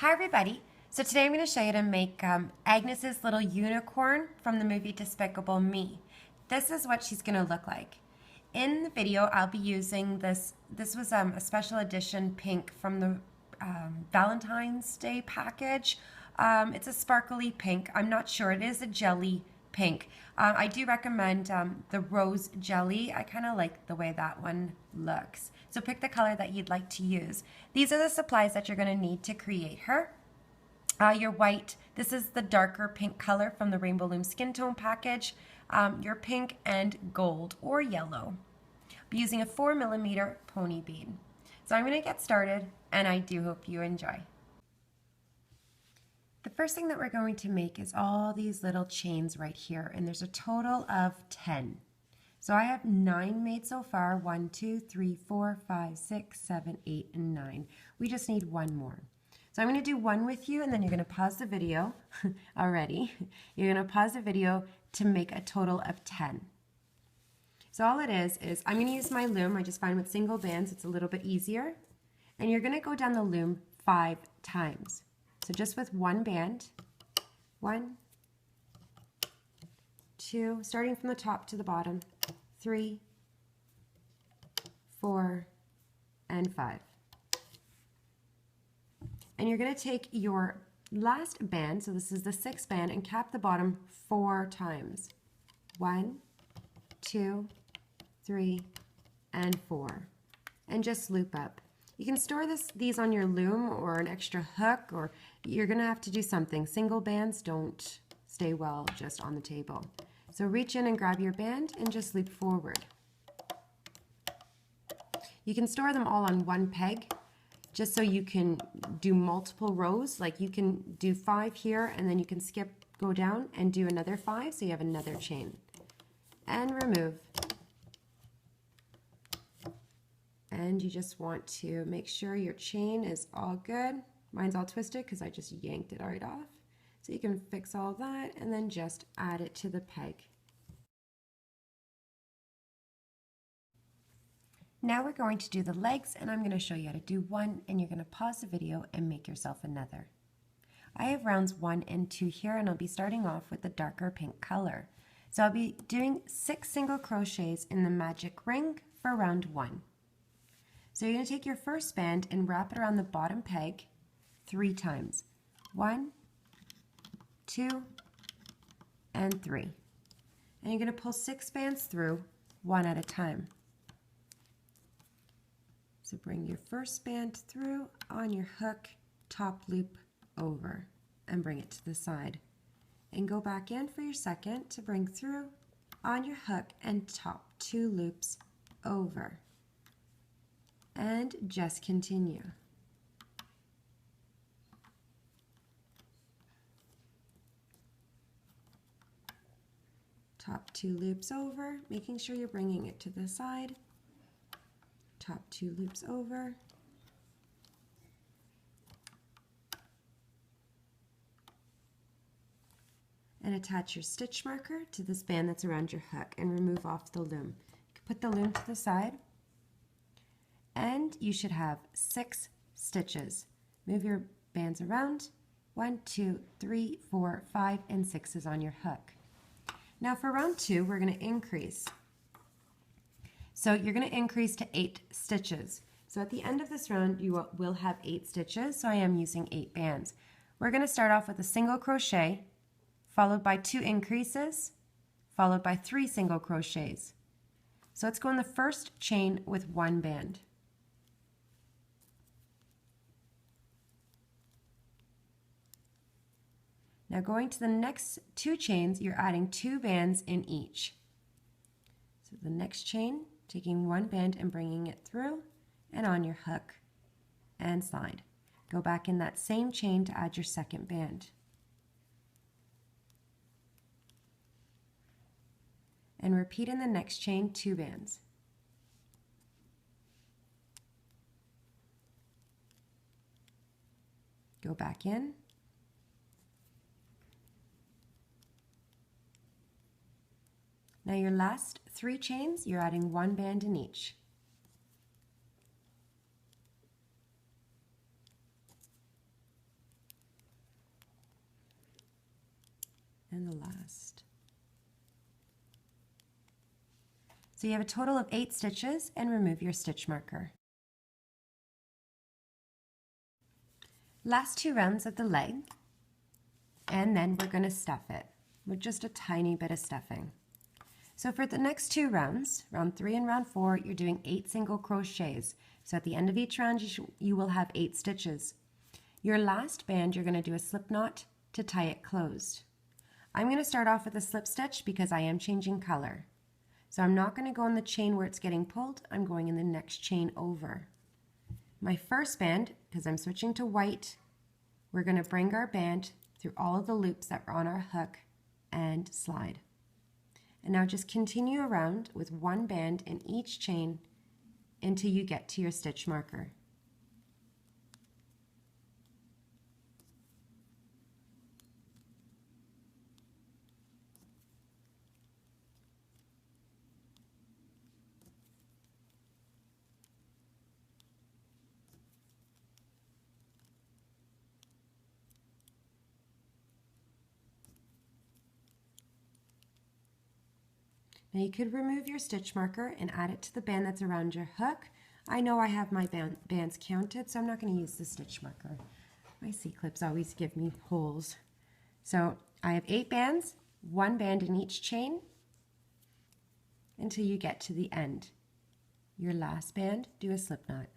Hi everybody! So today I'm going to show you to make Agnes's little unicorn from the movie Despicable Me. This is what she's going to look like. In the video I'll be using this was a special edition pink from the Valentine's Day package. It's a sparkly pink. I'm not sure. It is a jelly pink. I do recommend the rose jelly. I kind of like the way that one looks. So pick the color that you'd like to use. These are the supplies that you're going to need to create her. Your white, this is the darker pink color from the Rainbow Loom Skin Tone package. Your pink and gold or yellow. I'll be using a 4mm pony bead. So I'm going to get started and I do hope you enjoy. The first thing that we're going to make is all these little chains right here, and there's a total of 10. So I have 9 made so far. 1, 2, 3, 4, 5, 6, 7, 8, and 9. We just need one more. So I'm going to do one with you, and then you're going to pause the video already. You're going to pause the video to make a total of 10. So all it is I'm going to use my loom. I just find with single bands it's a little bit easier. And you're going to go down the loom 5 times. So just with one band, 1, 2, starting from the top to the bottom, 3, 4, and 5. And you're going to take your last band, so this is the 6th band, and cap the bottom 4 times. 1, 2, 3, and 4. And just loop up. You can store these on your loom or an extra hook, or you're going to have to do something. Single bands don't stay well just on the table. So reach in and grab your band and just loop forward. You can store them all on one peg just so you can do multiple rows. Like you can do 5 here and then you can go down and do another 5 so you have another chain. And remove. And you just want to make sure your chain is all good. Mine's all twisted because I just yanked it right off. So you can fix all that and then just add it to the peg. Now we're going to do the legs, and I'm going to show you how to do one, and you're going to pause the video and make yourself another. I have rounds 1 and 2 here, and I'll be starting off with the darker pink color. So I'll be doing 6 single crochets in the magic ring for round 1. So you're going to take your first band and wrap it around the bottom peg 3 times. 1, 2, and 3. And you're going to pull 6 bands through, one at a time. So bring your first band through on your hook, top loop over, and bring it to the side. And go back in for your second to bring through on your hook and top 2 loops over. And just continue. Top 2 loops over, making sure you're bringing it to the side. Top 2 loops over. And attach your stitch marker to this band that's around your hook and remove off the loom. Put the loom to the side. And you should have 6 stitches. Move your bands around. 1, 2, 3, 4, 5, and 6 is on your hook. Now for round 2, we're going to increase. So you're going to increase to 8 stitches. So at the end of this round, you will have 8 stitches. So I am using 8 bands. We're going to start off with a single crochet, followed by 2 increases, followed by 3 single crochets. So let's go in the first chain with 1 band. Now going to the next 2 chains, you're adding 2 bands in each. So the next chain, taking 1 band and bringing it through and on your hook and slide. Go back in that same chain to add your second band. And repeat in the next chain 2 bands. Go back in. Now your last 3 chains, you're adding 1 band in each. and the last. So you have a total of 8 stitches, and remove your stitch marker. Last 2 rounds of the leg, and then we're going to stuff it with just a tiny bit of stuffing. So for the next 2 rounds, round 3 and round 4, you're doing 8 single crochets. So at the end of each round, you will have 8 stitches. Your last band, you're going to do a slip knot to tie it closed. I'm going to start off with a slip stitch because I am changing color. So I'm not going to go in the chain where it's getting pulled, I'm going in the next chain over. My first band, because I'm switching to white, we're going to bring our band through all of the loops that are on our hook and slide. And now just continue around with 1 band in each chain until you get to your stitch marker. Now you could remove your stitch marker and add it to the band that's around your hook. I know I have my bands counted, so I'm not going to use the stitch marker. My C-clips always give me holes. So I have 8 bands, 1 band in each chain until you get to the end. Your last band, do a slip knot.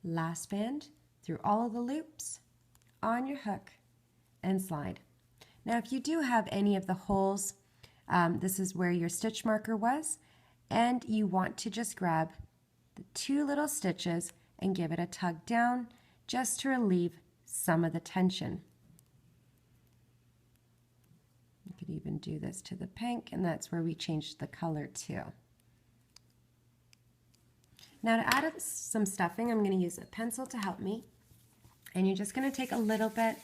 Last band through all of the loops on your hook and slide. Now if you do have any of the holes, this is where your stitch marker was, and you want to just grab the 2 little stitches and give it a tug down just to relieve some of the tension. You could even do this to the pink, and that's where we changed the color too. Now to add some stuffing, I'm going to use a pencil to help me. And you're just going to take a little bit.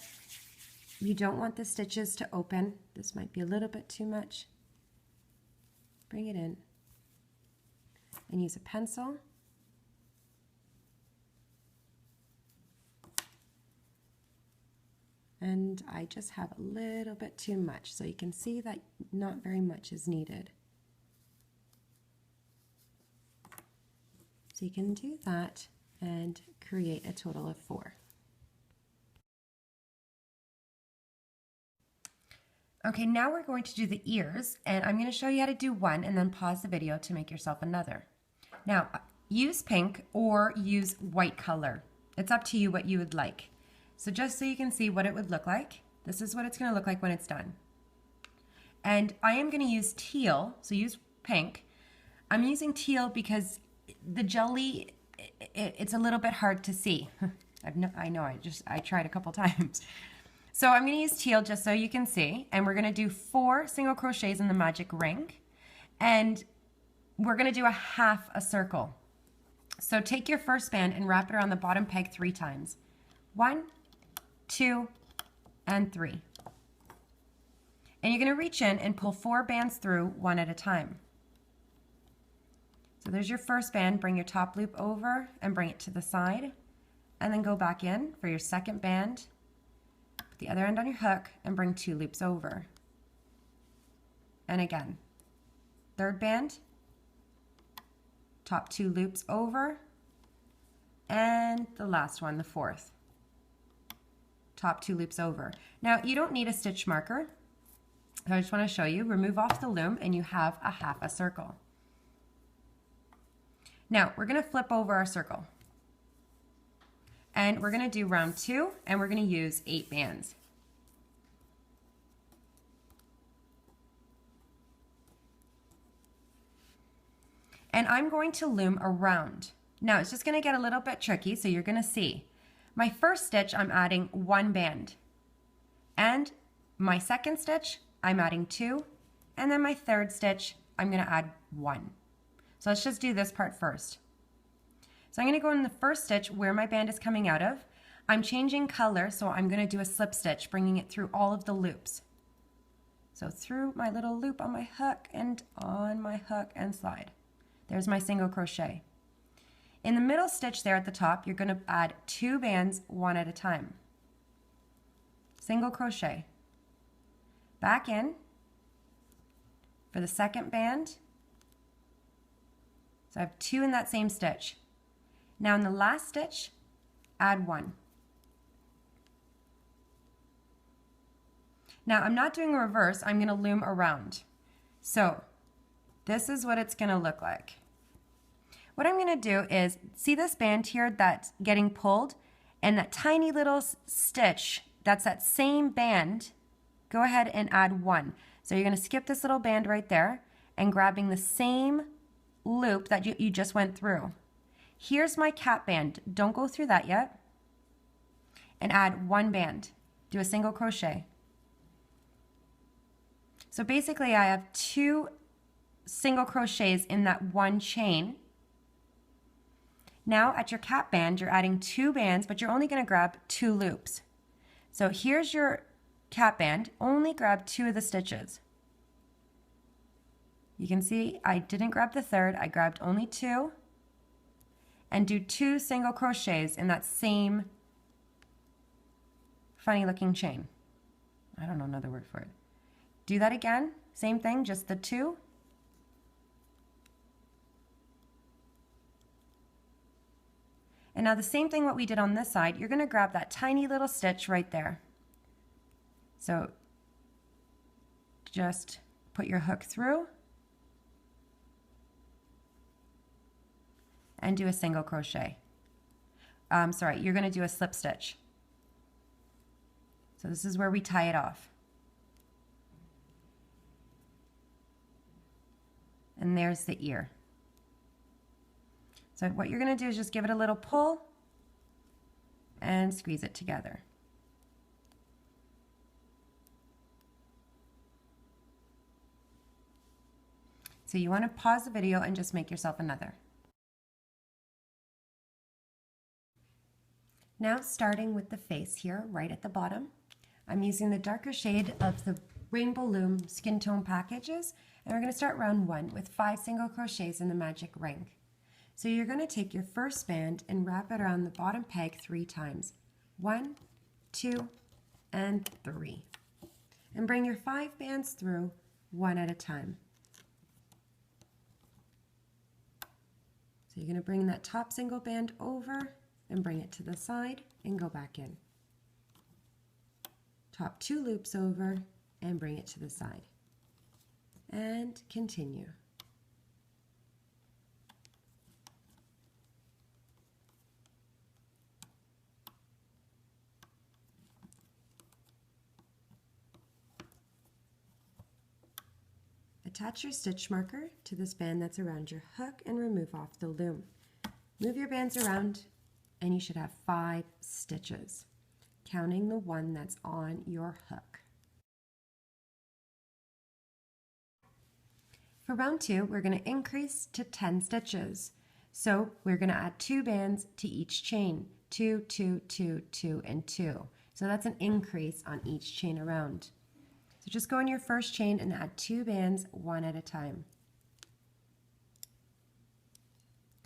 You don't want the stitches to open. This might be a little bit too much. Bring it in. And use a pencil. And I just have a little bit too much. So you can see that not very much is needed. So you can do that and create a total of 4. Okay, now we're going to do the ears, and I'm going to show you how to do one and then pause the video to make yourself another. Now, use pink or use white color. It's up to you what you would like. So just so you can see what it would look like, this is what it's going to look like when it's done. And I am going to use teal, so use pink. I'm using teal because the jelly, it's a little bit hard to see. I know, I tried a couple times. So I'm going to use teal just so you can see, and we're going to do 4 single crochets in the magic ring, and we're going to do a half a circle. So take your first band and wrap it around the bottom peg 3 times. 1, 2, and 3. And you're going to reach in and pull 4 bands through one at a time. So there's your first band, bring your top loop over and bring it to the side, and then go back in for your second band, put the other end on your hook and bring 2 loops over. And again, third band, top 2 loops over, and the last one, the fourth, top 2 loops over. Now you don't need a stitch marker, so I just want to show you, remove off the loom and you have a half a circle. Now we're going to flip over our circle, and we're going to do round 2, and we're going to use 8 bands. And I'm going to loom around. Now it's just going to get a little bit tricky, so you're going to see. My first stitch, I'm adding 1 band, and my second stitch, I'm adding 2, and then my third stitch, I'm going to add 1. So let's just do this part first. So I'm going to go in the first stitch where my band is coming out of. I'm changing color, so I'm going to do a slip stitch, bringing it through all of the loops. So through my little loop on my hook and on my hook and slide. There's my single crochet. In the middle stitch there at the top, you're going to add 2 bands one at a time. Single crochet. Back in for the second band. So I have 2 in that same stitch. Now in the last stitch, add 1. Now I'm not doing a reverse, I'm going to loom around. So this is what it's going to look like. What I'm going to do is, see this band here that's getting pulled, and that tiny little stitch, that's that same band, go ahead and add 1. So you're going to skip this little band right there and grabbing the same loop that you just went through. Here's my cap band. Don't go through that yet. And add 1 band. Do a single crochet. So basically I have 2 single crochets in that 1 chain. Now at your cap band, you're adding 2 bands, but you're only going to grab 2 loops. So here's your cap band. Only grab 2 of the stitches. You can see I didn't grab the third. I grabbed only 2. And do 2 single crochets in that same funny looking chain. I don't know another word for it. Do that again. Same thing, just the 2. And now the same thing what we did on this side, you're going to grab that tiny little stitch right there. So just put your hook through and do a single crochet. You're going to do a slip stitch. So this is where we tie it off. And there's the ear. So what you're going to do is just give it a little pull and squeeze it together. So you want to pause the video and just make yourself another. Now starting with the face here, right at the bottom, I'm using the darker shade of the Rainbow Loom skin tone packages, and we're going to start round 1 with 5 single crochets in the magic ring. So you're going to take your first band and wrap it around the bottom peg 3 times. 1, 2, and 3. And bring your 5 bands through one at a time. So you're going to bring that top single band over and bring it to the side and go back in. Top 2 loops over and bring it to the side. And continue. Attach your stitch marker to this band that's around your hook and remove off the loom. Move your bands around and you should have 5 stitches, counting the one that's on your hook. For round 2, we're going to increase to 10 stitches. So we're going to add 2 bands to each chain, 2, 2, 2, 2, and 2. So that's an increase on each chain around. So just go in your first chain and add 2 bands one at a time.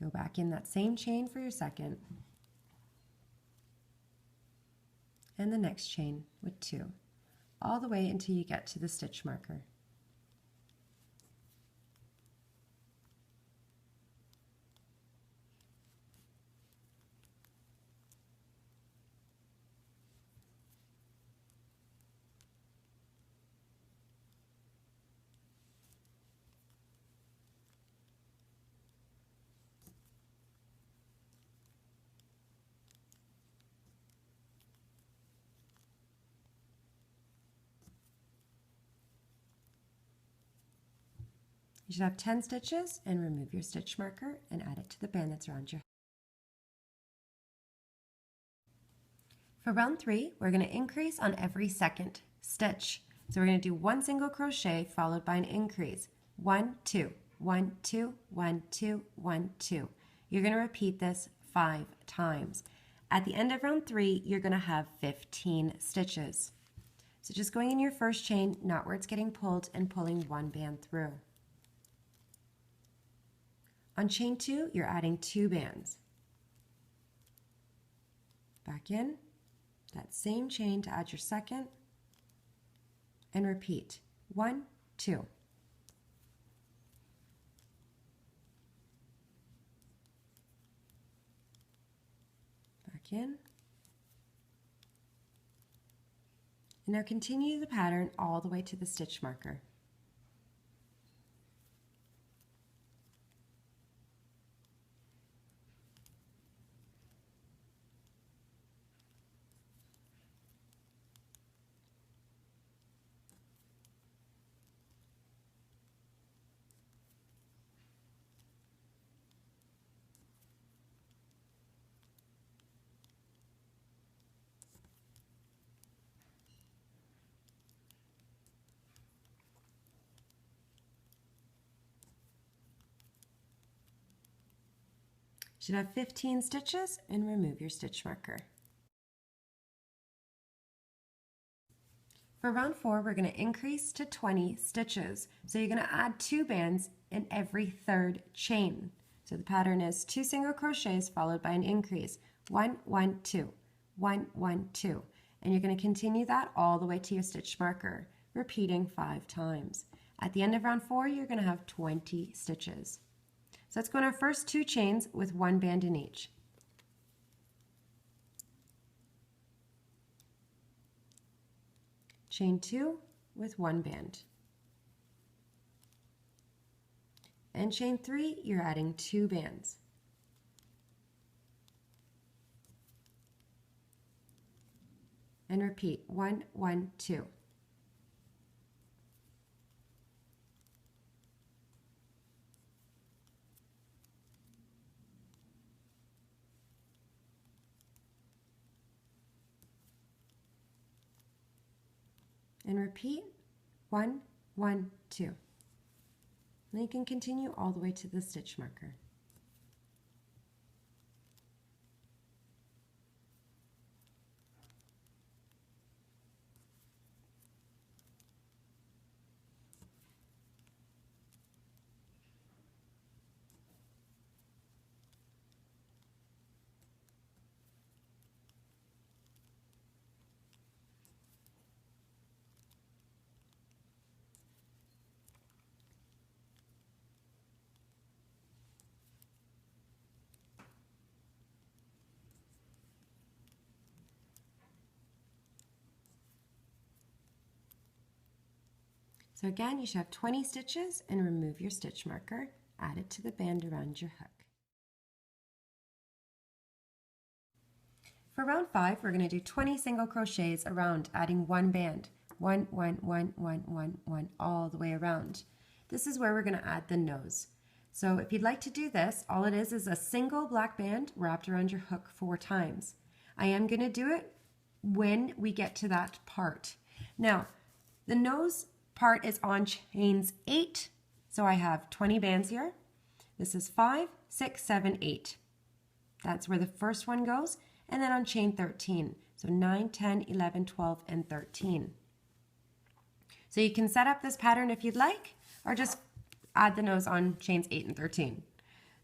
Go back in that same chain for your second. And the next chain with 2, all the way until you get to the stitch marker. You should have 10 stitches and remove your stitch marker and add it to the band that's around your head. For round 3, we're going to increase on every second stitch. So we're going to do 1 single crochet followed by an increase. 1, 2, 1, 2, 1, 2, 1, 2. You You're going to repeat this 5 times. At the end of round 3, you're going to have 15 stitches. So just going in your first chain, not where it's getting pulled, and pulling 1 band through. On chain 2, you're adding 2 bands. Back in, that same chain to add your second, and repeat. 1, 2. Back in. And now continue the pattern all the way to the stitch marker. Should have 15 stitches, and remove your stitch marker. For round 4, we're going to increase to 20 stitches. So you're going to add 2 bands in every 3rd chain. So the pattern is 2 single crochets followed by an increase. 1, 1, 2, 1, 1, 2. And you're going to continue that all the way to your stitch marker, repeating 5 times. At the end of round 4, you're going to have 20 stitches. So let's go in our first 2 chains with 1 band in each. Chain 2 with 1 band. And chain 3, you're adding 2 bands. And repeat 1, 1, 2. And repeat 1, 1, 2. And then you can continue all the way to the stitch marker. So again, you should have 20 stitches, and remove your stitch marker. Add it to the band around your hook. For round 5, we're going to do 20 single crochets around, adding 1 band. 1, 1, 1, 1, 1, 1, all the way around. This is where we're going to add the nose. So if you'd like to do this, all it is a single black band wrapped around your hook 4 times. I am going to do it when we get to that part. Now, the nose part is on chains 8. So I have 20 bands here. This is 5, 6, 7, 8. That's where the first one goes. And then on chain 13. So 9, 10, 11, 12, and 13. So you can set up this pattern if you'd like, or just add the nose on chains 8 and 13.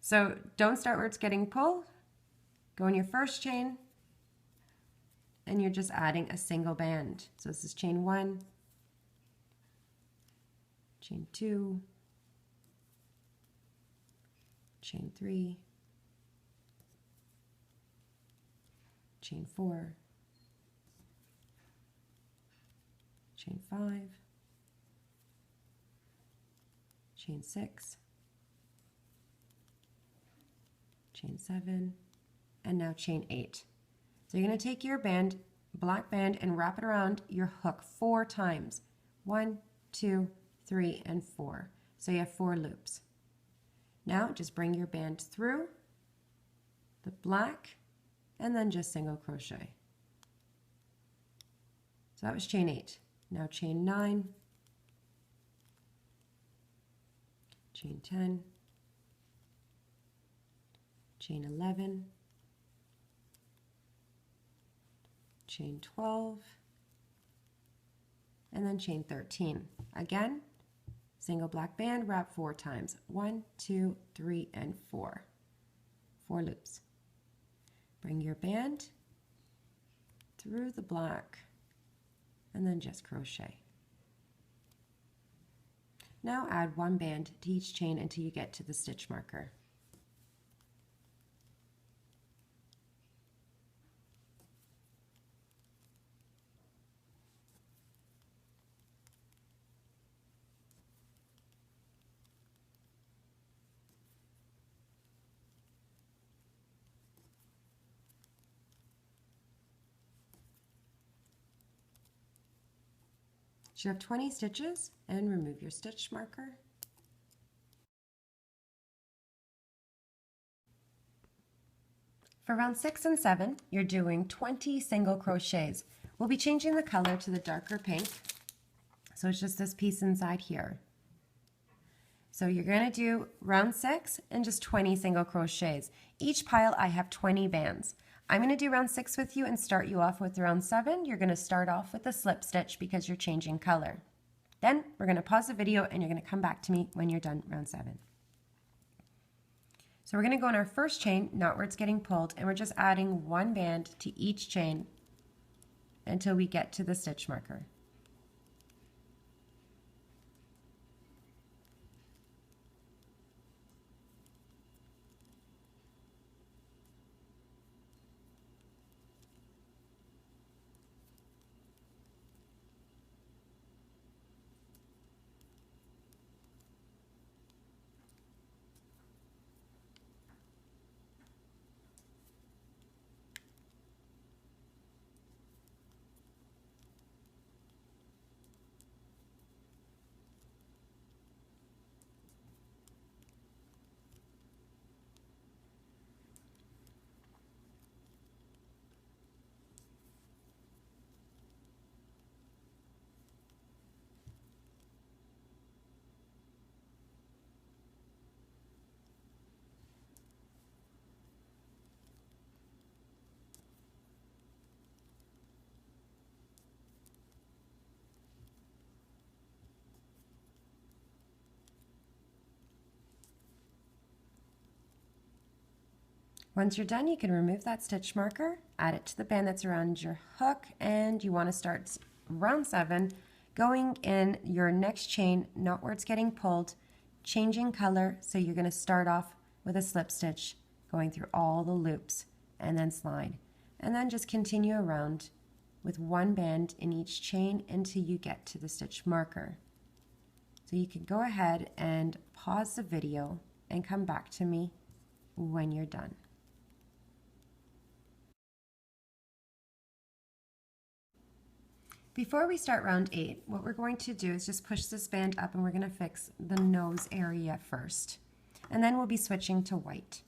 So don't start where it's getting pulled. Go in your first chain, and you're just adding a single band. So this is chain 1, chain 2, chain 3, chain 4, chain 5, chain 6, chain 7, and now chain 8. So you're going to take your band, black band, and wrap it around your hook 4 times. 1, 2, 3, and 4. So you have 4 loops. Now just bring your band through the black and then just single crochet. So that was chain 8. Now chain 9, chain 10, chain 11, chain 12, and then chain 13. Again, single black band, wrap 4 times. 1, 2, 3, and 4. 4 loops. Bring your band through the black and then just crochet. Now add 1 band to each chain until you get to the stitch marker. You have 20 stitches and remove your stitch marker. For round 6 and 7, you're doing 20 single crochets. We'll be changing the color to the darker pink. So it's just this piece inside here. So you're going to do round 6 and just 20 single crochets. Each pile I have 20 bands. I'm going to do round 6 with you and start you off with round 7. You're going to start off with a slip stitch because you're changing color. Then we're going to pause the video and you're going to come back to me when you're done round 7. So we're going to go in our first chain, not where it's getting pulled, and we're just adding 1 band to each chain until we get to the stitch marker. Once you're done, you can remove that stitch marker, add it to the band that's around your hook, and you want to start round 7 going in your next chain, not where it's getting pulled, changing color. So you're going to start off with a slip stitch, going through all the loops, and then slide. And then just continue around with 1 band in each chain until you get to the stitch marker. So you can go ahead and pause the video and come back to me when you're done. Before we start round 8, what we're going to do is just push this band up and we're going to fix the nose area first. And then we'll be switching to white.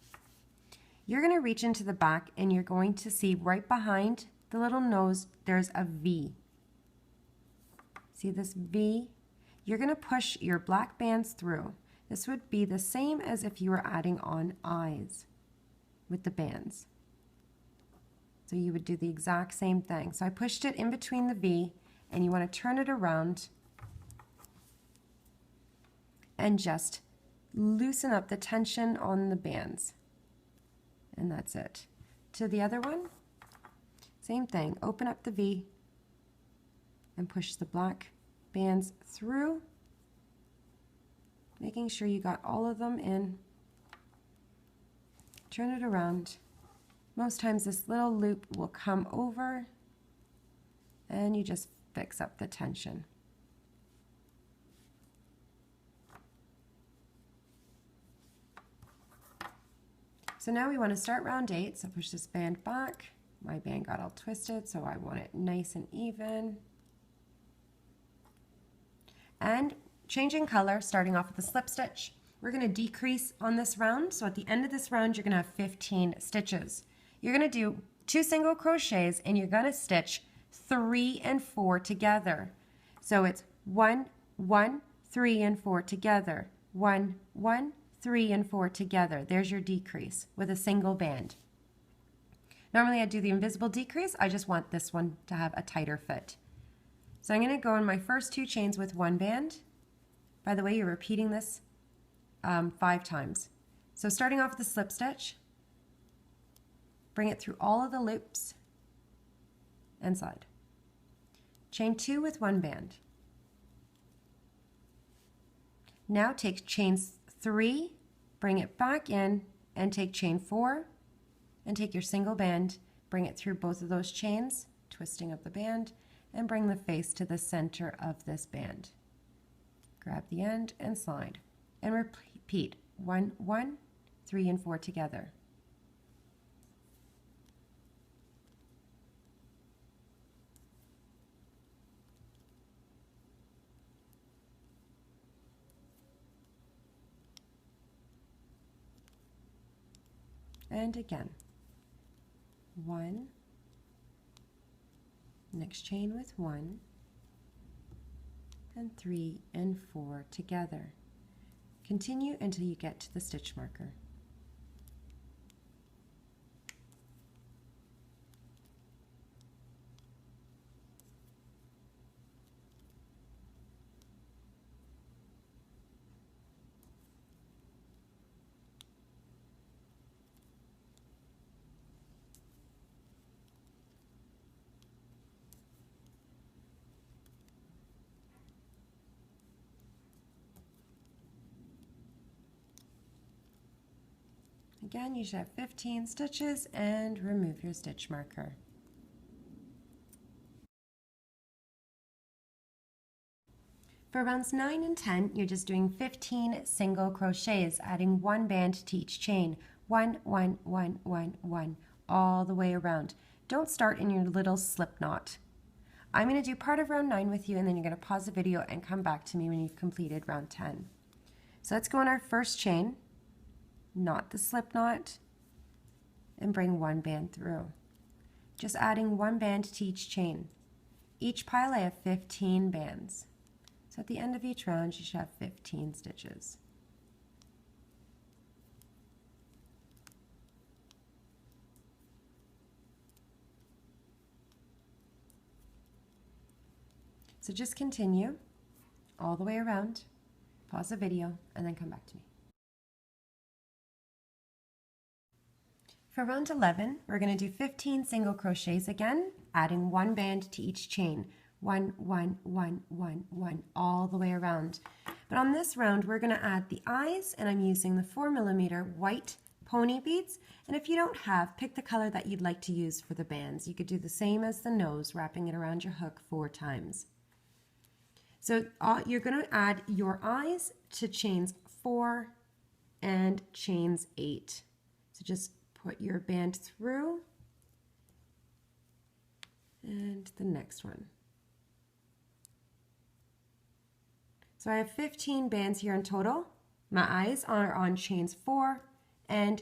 You're going to reach into the back and you're going to see right behind the little nose, there's a V. See this V? You're going to push your black bands through. This would be the same as if you were adding on eyes with the bands. So you would do the exact same thing. So I pushed it in between the V, and you want to turn it around and just loosen up the tension on the bands. And that's it. To the other one, same thing. Open up the V and push the black bands through, making sure you got all of them in. Turn it around. Most times this little loop will come over and you just fix up the tension. So now we want to start round 8, so push this band back. My band got all twisted, so I want it nice and even. And changing color, starting off with a slip stitch. We're going to decrease on this round, so at the end of this round you're going to have 15 stitches. You're going to do 2 single crochets and you're going to stitch 3 and 4 together. So it's 1, 1, 3 and 4 together. 1, 1, 3, and 4 together. There's your decrease with a single band. Normally I do the invisible decrease. I just want this one to have a tighter fit. So I'm going to go in my first 2 chains with 1 band. By the way, you're repeating this 5 times. So starting off with the slip stitch, bring it through all of the loops and slide. Chain 2 with 1 band. Now take chain 3, bring it back in, and take chain 4, and take your single band, bring it through both of those chains, twisting of the band, and bring the face to the center of this band. Grab the end and slide. And repeat 1, 1, 3, and 4 together. And again. 1, next chain with 1, and 3 and 4 together. Continue until you get to the stitch marker. Again, you should have 15 stitches and remove your stitch marker. For rounds 9 and 10, you're just doing 15 single crochets, adding 1 band to each chain. 1, 1, 1, 1, 1, all the way around. Don't start in your little slip knot. I'm going to do part of round 9 with you, and then you're going to pause the video and come back to me when you've completed round 10. So let's go on our first chain, knot the slip knot, and bring 1 band through. Just adding 1 band to each chain. Each pile I have 15 bands. So at the end of each round you should have 15 stitches. So just continue all the way around, pause the video, and then come back to me. For round 11, we're going to do 15 single crochets again, adding 1 band to each chain. 1, 1, 1, 1, 1, all the way around. But on this round, we're going to add the eyes, and I'm using the 4mm white pony beads. And if you don't have, pick the color that you'd like to use for the bands. You could do the same as the nose, wrapping it around your hook 4 times. So you're going to add your eyes to chains 4 and chains 8. So just put your band through, and the next one. So I have 15 bands here in total. My eyes are on chains 4 and,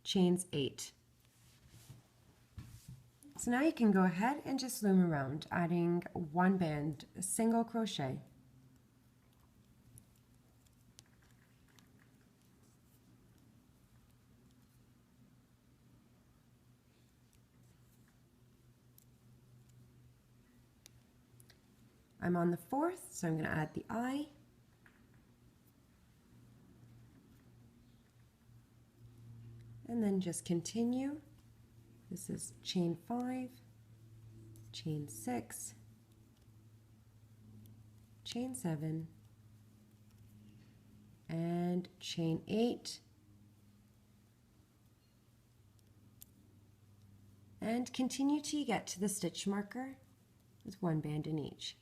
chains 8. So now you can go ahead and just loom around, adding 1 band, a single crochet. I'm on the 4th, so I'm going to add the eye. And then just continue. This is chain 5, chain 6, chain 7, and chain 8. And continue till you get to the stitch marker with 1 band in each.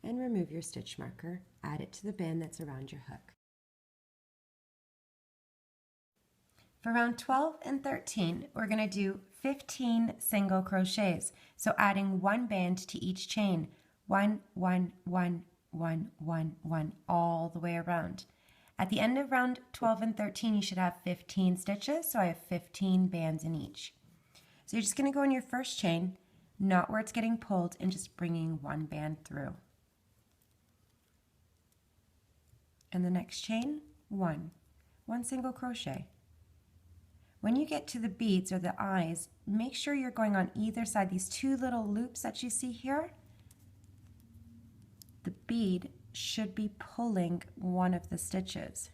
And remove your stitch marker, add it to the band that's around your hook. For round 12 and 13, we're going to do 15 single crochets. So adding 1 band to each chain, 1, 1, 1, 1, 1, 1, all the way around. At the end of round 12 and 13, you should have 15 stitches, so I have 15 bands in each. So you're just going to go in your first chain, not where it's getting pulled, and just bringing 1 band through. And the next chain, 1 single crochet. When you get to the beads or the eyes, make sure you're going on either side. These 2 little loops that you see here, the bead should be pulling one of the stitches.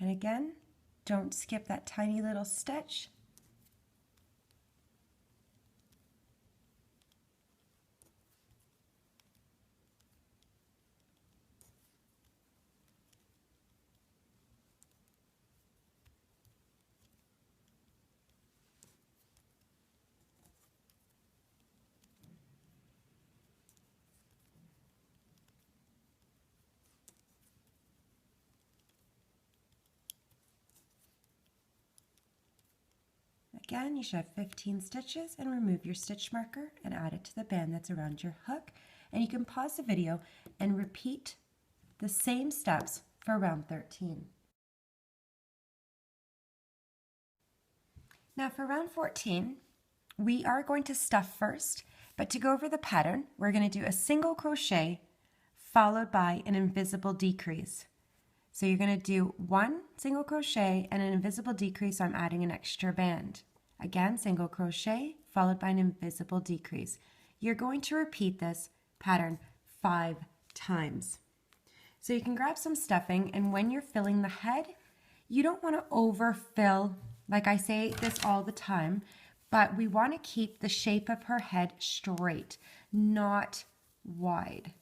And again, don't skip that tiny little stitch. Again, you should have 15 stitches, and remove your stitch marker and add it to the band that's around your hook. And you can pause the video and repeat the same steps for round 13. Now for round 14, we are going to stuff first, but to go over the pattern, we're going to do a single crochet followed by an invisible decrease. So you're going to do 1 single crochet and an invisible decrease, so I'm adding an extra band. Again, single crochet followed by an invisible decrease. You're going to repeat this pattern 5 times. So you can grab some stuffing, and when you're filling the head, you don't want to overfill. Like I say this all the time, but we want to keep the shape of her head straight, not wide.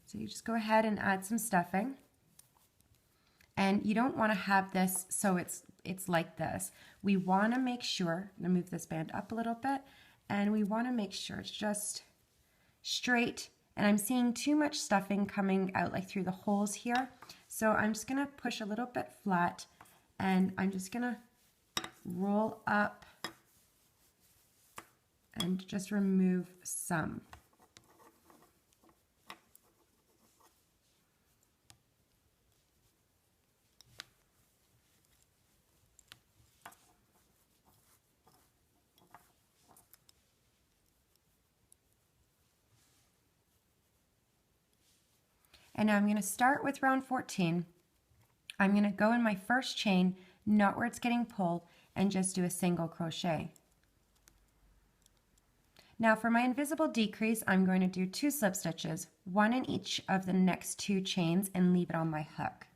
So you just go ahead and add some stuffing. And you don't want to have this so it's like this. We want to make sure, I'm going to move this band up a little bit, and we want to make sure it's just straight. And I'm seeing too much stuffing coming out like through the holes here. So I'm just going to push a little bit flat, and I'm just going to roll up and just remove some. And now I'm going to start with round 14. I'm going to go in my first chain, not where it's getting pulled, and just do a single crochet. Now for my invisible decrease, I'm going to do 2 slip stitches, 1 in each of the next 2 chains, and leave it on my hook.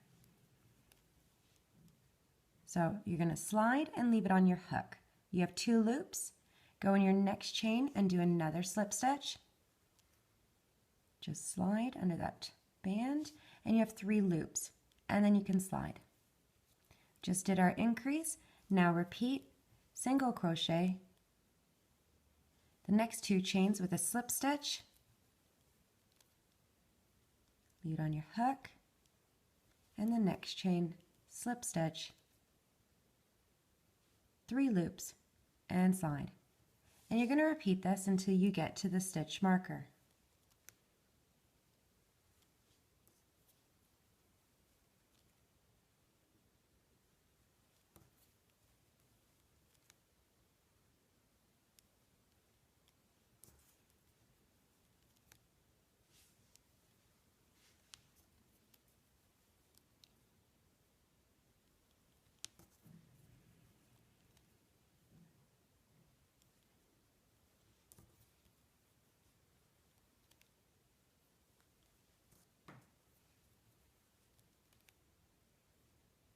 So you're going to slide and leave it on your hook. You have 2 loops. Go in your next chain and do another slip stitch. Just slide under that band, and you have 3 loops, and then you can slide. Just did our increase. Now repeat single crochet, the next 2 chains with a slip stitch, leave it on your hook, and the next chain, slip stitch, 3 loops, and slide. And you're going to repeat this until you get to the stitch marker.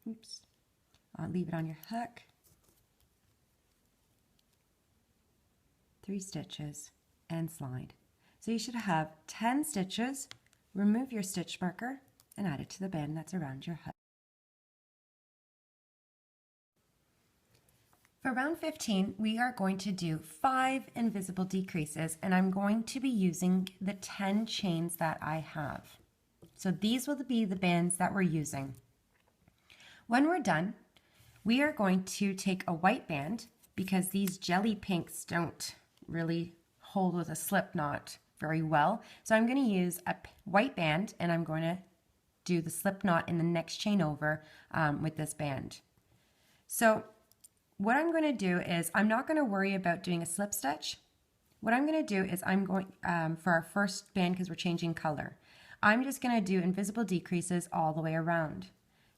Oops. I'll leave it on your hook. 3 stitches and slide. So you should have 10 stitches. Remove your stitch marker and add it to the band that's around your hook. For round 15, we are going to do 5 invisible decreases, and I'm going to be using the 10 chains that I have. So these will be the bands that we're using. When we're done, we are going to take a white band because these jelly pinks don't really hold with a slip knot very well. So I'm going to use a white band and I'm going to do the slip knot in the next chain over with this band. So what I'm going to do is I'm not going to worry about doing a slip stitch. What I'm going to do is I'm going, for our first band, because we're changing color, I'm just going to do invisible decreases all the way around.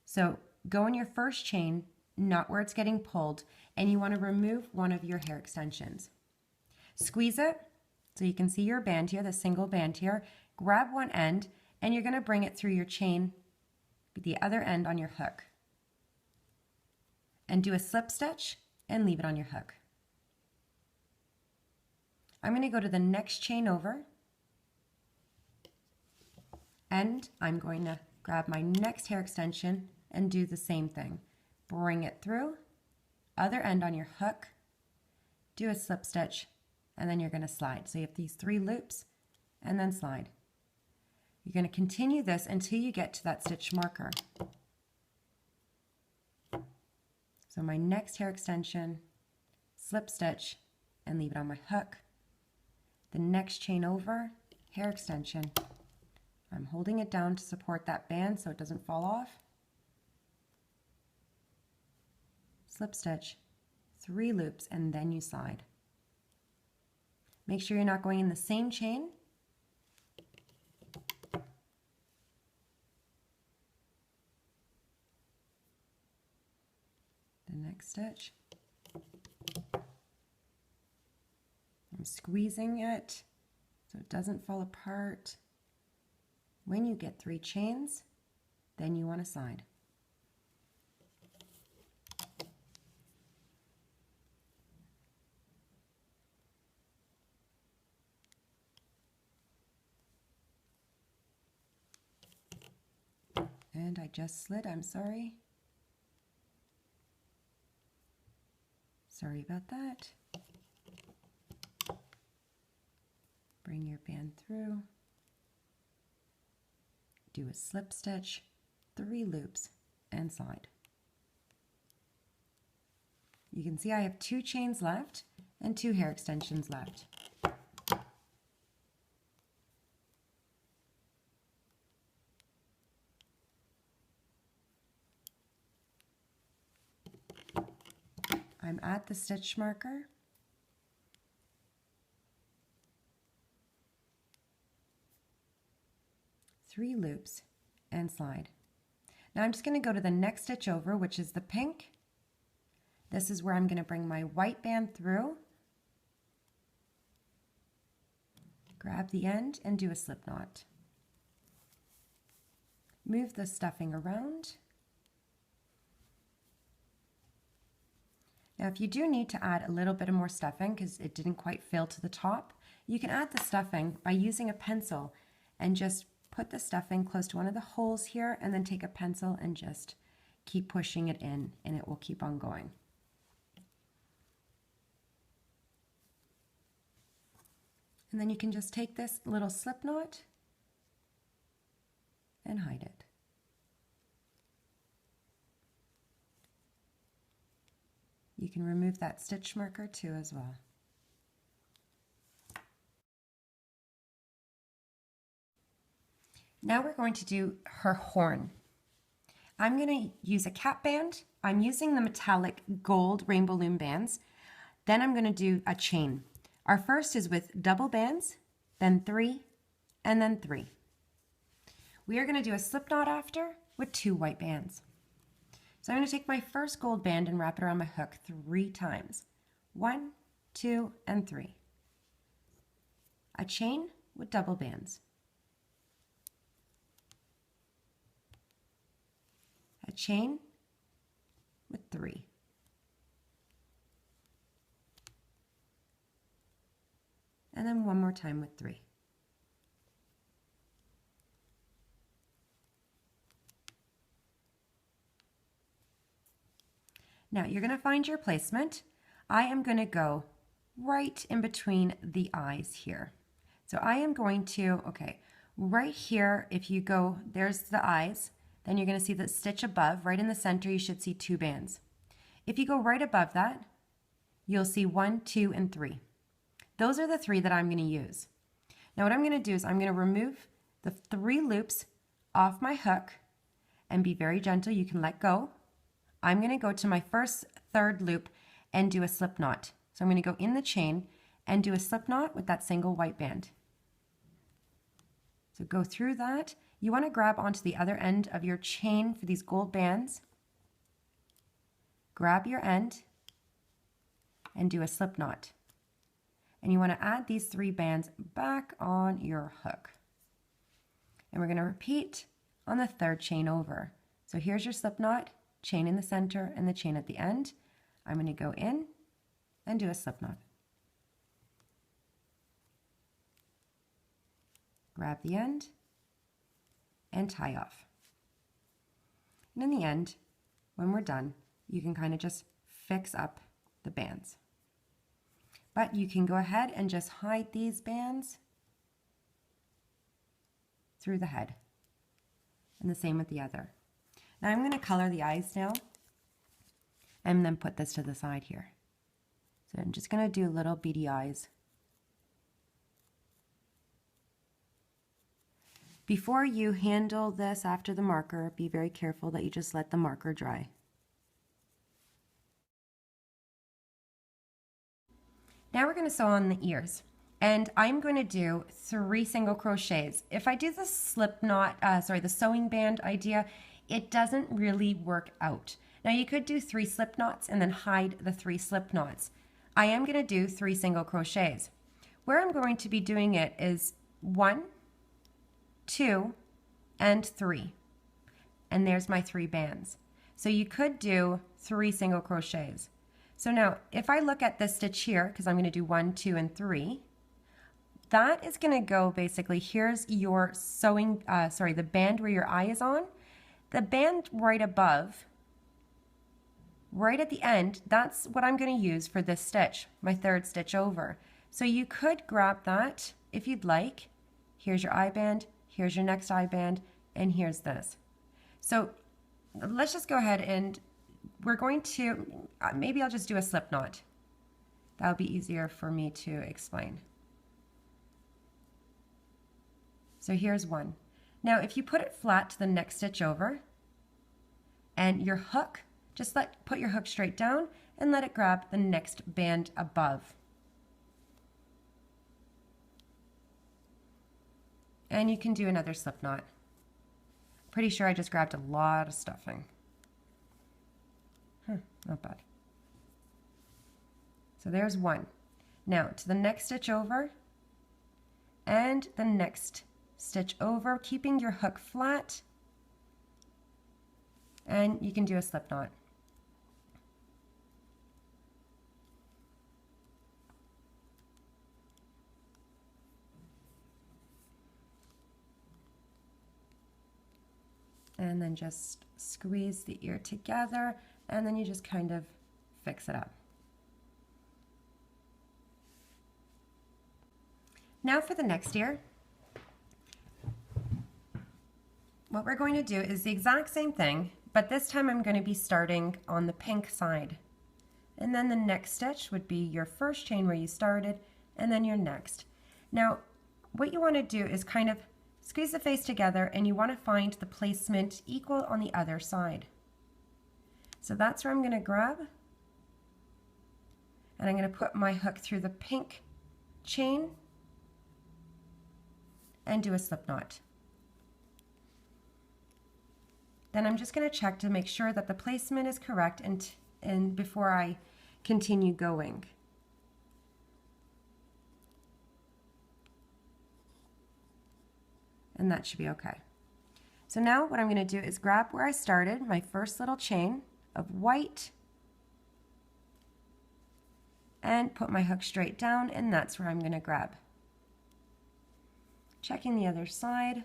So go in your first chain, not where it's getting pulled, and you want to remove one of your hair extensions. Squeeze it so you can see your band here, the single band here. Grab one end and you're going to bring it through your chain, the other end on your hook. And do a slip stitch and leave it on your hook. I'm going to go to the next chain over and I'm going to grab my next hair extension and do the same thing. Bring it through, other end on your hook, do a slip stitch, and then you're going to slide. So you have these 3 loops and then slide. You're going to continue this until you get to that stitch marker. So my next hair extension, slip stitch, and leave it on my hook. The next chain over, hair extension. I'm holding it down to support that band so it doesn't fall off. Slip stitch, 3 loops, and then you slide. Make sure you're not going in the same chain. The next stitch. I'm squeezing it so it doesn't fall apart. When you get 3 chains, then you want to slide. And I just slid, I'm sorry. Sorry about that. Bring your band through. Do a slip stitch, 3 loops, and slide. You can see I have 2 chains left and 2 hair extensions left. I'm at the stitch marker. Three loops and slide. Now I'm just going to go to the next stitch over, which is the pink. This is where I'm going to bring my white band through, grab the end and do a slip knot. Move the stuffing around. Now if you do need to add a little bit of more stuffing because it didn't quite fill to the top, you can add the stuffing by using a pencil and just put the stuffing close to one of the holes here and then take a pencil and just keep pushing it in and it will keep on going. And then you can just take this little slip knot and hide it. You can remove that stitch marker too as well. Now we're going to do her horn. I'm going to use a cap band. I'm using the metallic gold rainbow loom bands. Then I'm going to do a chain. Our first is with double bands, then 3, and then 3. We are going to do a slip knot after with 2 white bands. So I'm going to take my first gold band and wrap it around my hook 3 times. 1, 2, and 3. A chain with double bands. A chain with 3. And then one more time with 3. Now you're going to find your placement. I am going to go right in between the eyes here. So I am going to, okay, right here, if you go, there's the eyes, then you're going to see the stitch above, right in the center, you should see 2 bands. If you go right above that, you'll see 1, 2, and 3. Those are the 3 that I'm going to use. Now what I'm going to do is I'm going to remove the 3 loops off my hook and be very gentle. You can let go. I'm going to go to my first 3rd loop and do a slip knot. So I'm going to go in the chain and do a slip knot with that single white band. So go through that. You want to grab onto the other end of your chain for these gold bands. Grab your end and do a slip knot. And you want to add these 3 bands back on your hook. And we're going to repeat on the 3rd chain over. So here's your slip knot, chain in the center and the chain at the end. I'm going to go in and do a slip knot. Grab the end and tie off. And in the end, when we're done, you can kind of just fix up the bands. But you can go ahead and just hide these bands through the head. And the same with the other. Now I'm going to color the eyes now and then put this to the side here. So I'm just going to do little beady eyes. Before you handle this after the marker, be very careful that you just let the marker dry. Now we're going to sew on the ears, and I'm going to do 3 single crochets. If I do the slip knot, the sewing band idea, it doesn't really work out. Now you could do 3 slip knots and then hide the 3 slip knots. I am going to do 3 single crochets. Where I'm going to be doing it is 1, 2, and 3. And there's my 3 bands. So you could do 3 single crochets. So now if I look at this stitch here, because I'm going to do 1, 2, and 3, that is going to go basically, here's your sewing, the band where your eye is on. The band right above, right at the end, that's what I'm going to use for this stitch, my 3rd stitch over. So you could grab that if you'd like. Here's your eye band, here's your next eye band, and here's this. So let's just go ahead and we're going to, maybe I'll just do a slip knot. That'll be easier for me to explain. So here's one. Now if you put it flat to the next stitch over and your hook, just put your hook straight down and let it grab the next band above. And you can do another slip knot. Pretty sure I just grabbed a lot of stuffing. Not bad. So there's one. Now to the next stitch over and the next stitch over, keeping your hook flat, and you can do a slip knot. And then just squeeze the ear together, and then you just kind of fix it up. Now for the next ear, what we're going to do is the exact same thing, but this time I'm going to be starting on the pink side. And then the next stitch would be your first chain where you started, and then your next. Now, what you want to do is kind of squeeze the face together, and you want to find the placement equal on the other side. So that's where I'm going to grab, and I'm going to put my hook through the pink chain and do a slip knot. Then I'm just going to check to make sure that the placement is correct and before I continue going. And that should be okay. So now what I'm going to do is grab where I started, my first little chain of white, and put my hook straight down, and that's where I'm going to grab. Checking the other side,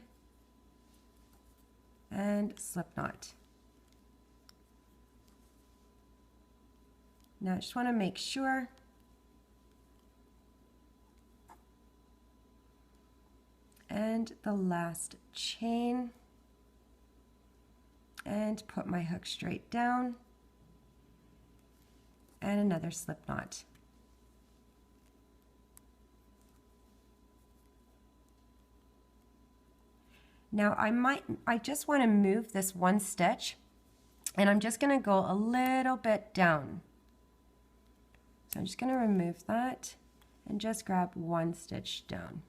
and slip knot. Now I just want to make sure and the last chain, and put my hook straight down and another slip knot. Now I just want to move this one stitch, and I'm just going to go a little bit down. So I'm just going to remove that and just grab one stitch down.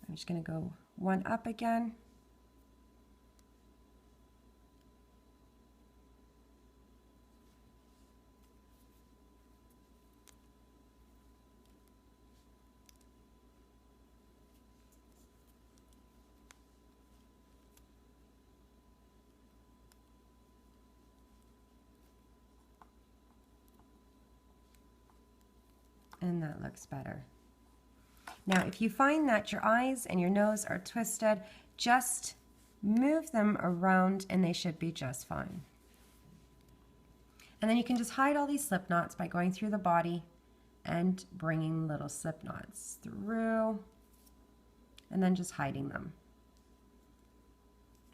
I'm just going to go one up again. And that looks better. Now, if you find that your eyes and your nose are twisted, just move them around and they should be just fine. And then you can just hide all these slip knots by going through the body and bringing little slip knots through and then just hiding them.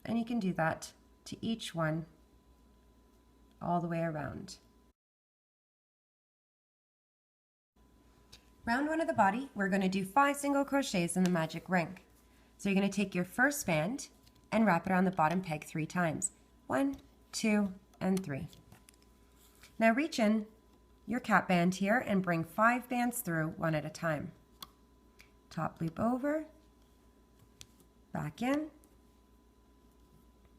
And you can do that to each one all the way around. Round one of the body, we're going to do 5 single crochets in the magic ring. So you're going to take your first band and wrap it around the bottom peg 3 times. 1, 2, and 3. Now reach in your cap band here and bring 5 bands through one at a time. Top loop over, back in,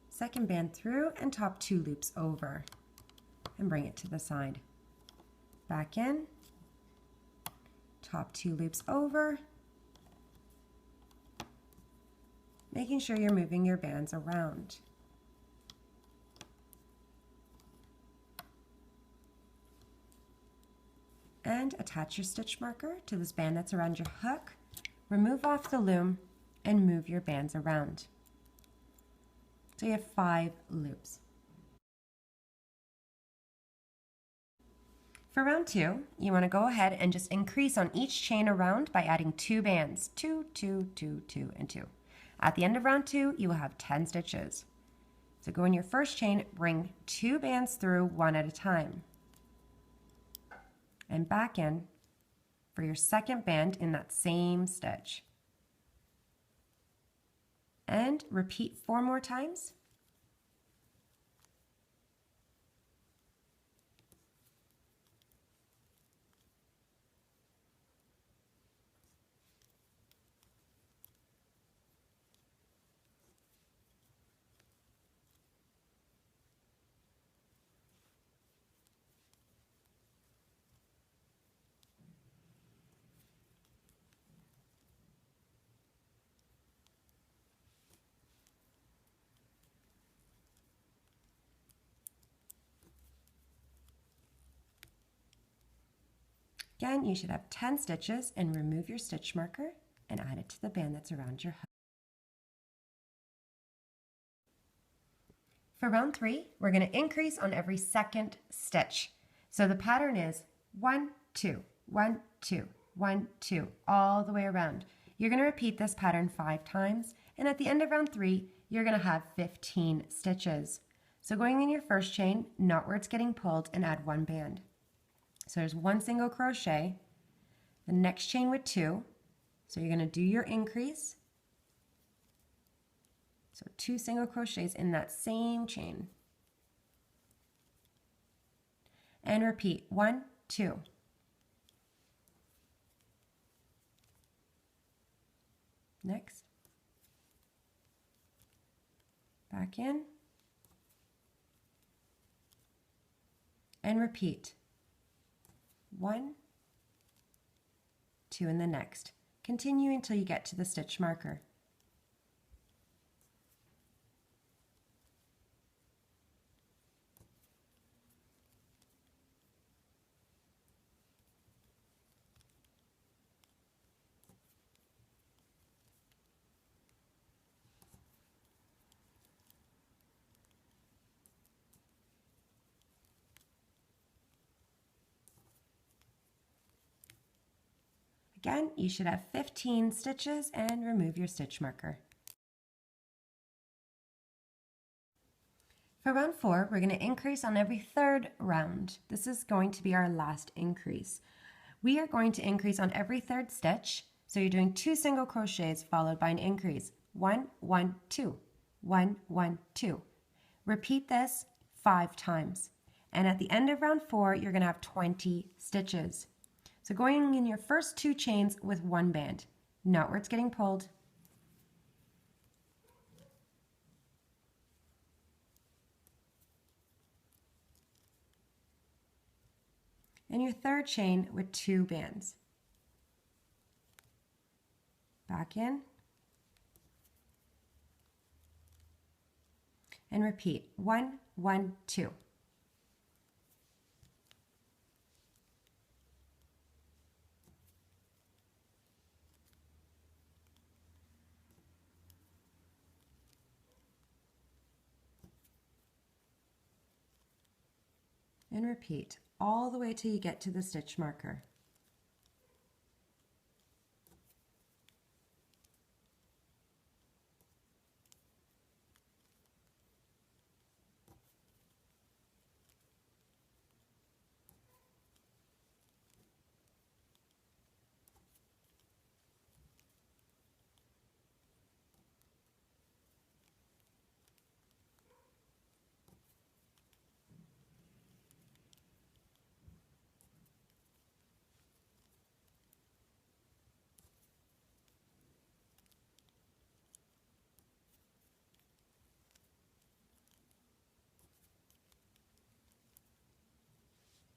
second band through, and top 2 loops over, and bring it to the side. Back in, top 2 loops over, making sure you're moving your bands around. And attach your stitch marker to this band that's around your hook, remove off the loom, and move your bands around. So you have 5 loops. For round 2, you want to go ahead and just increase on each chain around by adding 2 bands, 2, 2, 2, 2, and 2. At the end of round 2, you will have 10 stitches. So go in your first chain, bring 2 bands through one at a time, and back in for your second band in that same stitch. And repeat 4 more times. Again, you should have 10 stitches, and remove your stitch marker and add it to the band that's around your hook. For round 3, we're going to increase on every second stitch. So the pattern is 1, 2, 1, 2, 1, 2, all the way around. You're going to repeat this pattern 5 times, and at the end of round 3, you're going to have 15 stitches. So going in your first chain, not where it's getting pulled, and add 1 band. So there's 1 single crochet, the next chain with 2, so you're going to do your increase. So 2 single crochets in that same chain. And repeat 1, 2. Next. Back in. And repeat. 1, 2 in the next. Continue until you get to the stitch marker. Again, you should have 15 stitches and remove your stitch marker. For round 4, we're going to increase on every third round. This is going to be our last increase. We are going to increase on every third stitch. So you're doing 2 single crochets followed by an increase. 1, 1, 2, 1, 1, 2. Repeat this 5 times. And at the end of round 4, you're going to have 20 stitches. So going in your first 2 chains with 1 band, not where it's getting pulled. And your third chain with 2 bands. Back in. And repeat 1, 1, 2. And repeat all the way till you get to the stitch marker.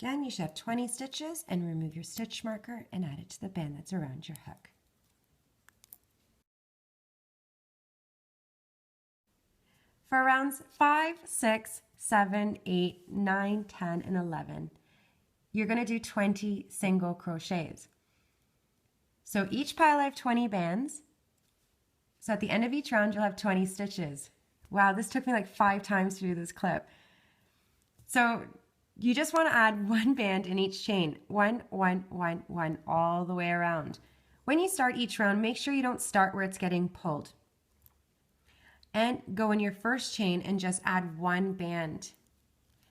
Again, you should have 20 stitches and remove your stitch marker and add it to the band that's around your hook. For rounds 5, 6, 7, 8, 9, 10, and 11, you're going to do 20 single crochets. So each pile I have 20 bands. So at the end of each round, you'll have 20 stitches. Wow, this took me like 5 times to do this clip. So you just want to add 1 band in each chain. 1, 1, 1, 1, all the way around. When you start each round, make sure you don't start where it's getting pulled. And go in your first chain and just add 1 band.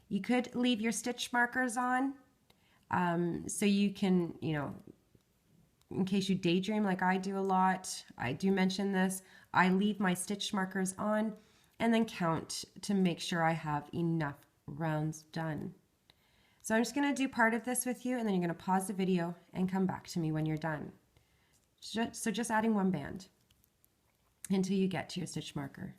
You could leave your stitch markers on so you can, in case you daydream like I do a lot, I do mention this, I leave my stitch markers on and then count to make sure I have enough rounds done. So I'm just going to do part of this with you, and then you're going to pause the video and come back to me when you're done. So just adding 1 band until you get to your stitch marker.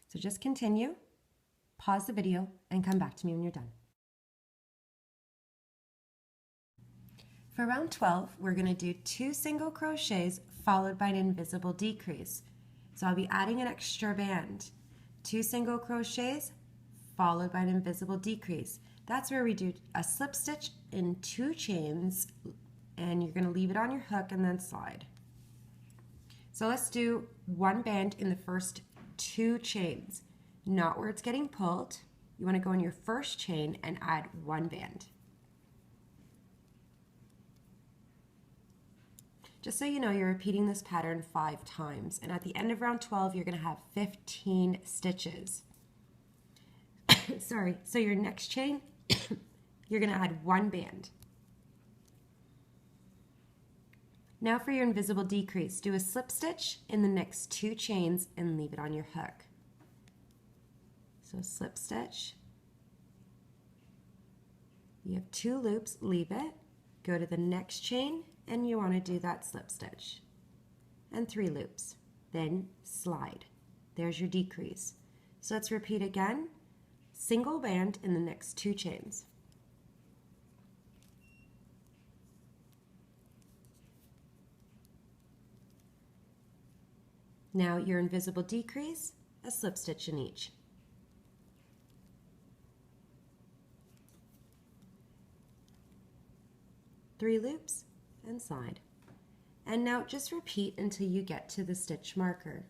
So just continue, pause the video, and come back to me when you're done. For round 12, we're going to do 2 single crochets followed by an invisible decrease. So I'll be adding an extra band. 2 single crochets followed by an invisible decrease. That's where we do a slip stitch in 2 chains, and you're going to leave it on your hook and then slide. So let's do 1 band in the first 2 chains, not where it's getting pulled. You want to go in your first chain and add 1 band. Just so you know, you're repeating this pattern 5 times, and at the end of round 12, you're going to have 15 stitches. Sorry, so your next chain, you're going to add 1 band. Now for your invisible decrease, do a slip stitch in the next 2 chains and leave it on your hook. So slip stitch, you have 2 loops, leave it, go to the next chain, and you want to do that slip stitch and 3 loops, then slide. There's your decrease. So let's repeat again. Single band in the next 2 chains. Now your invisible decrease, a slip stitch in each. Three loops and slide. And now just repeat until you get to the stitch marker.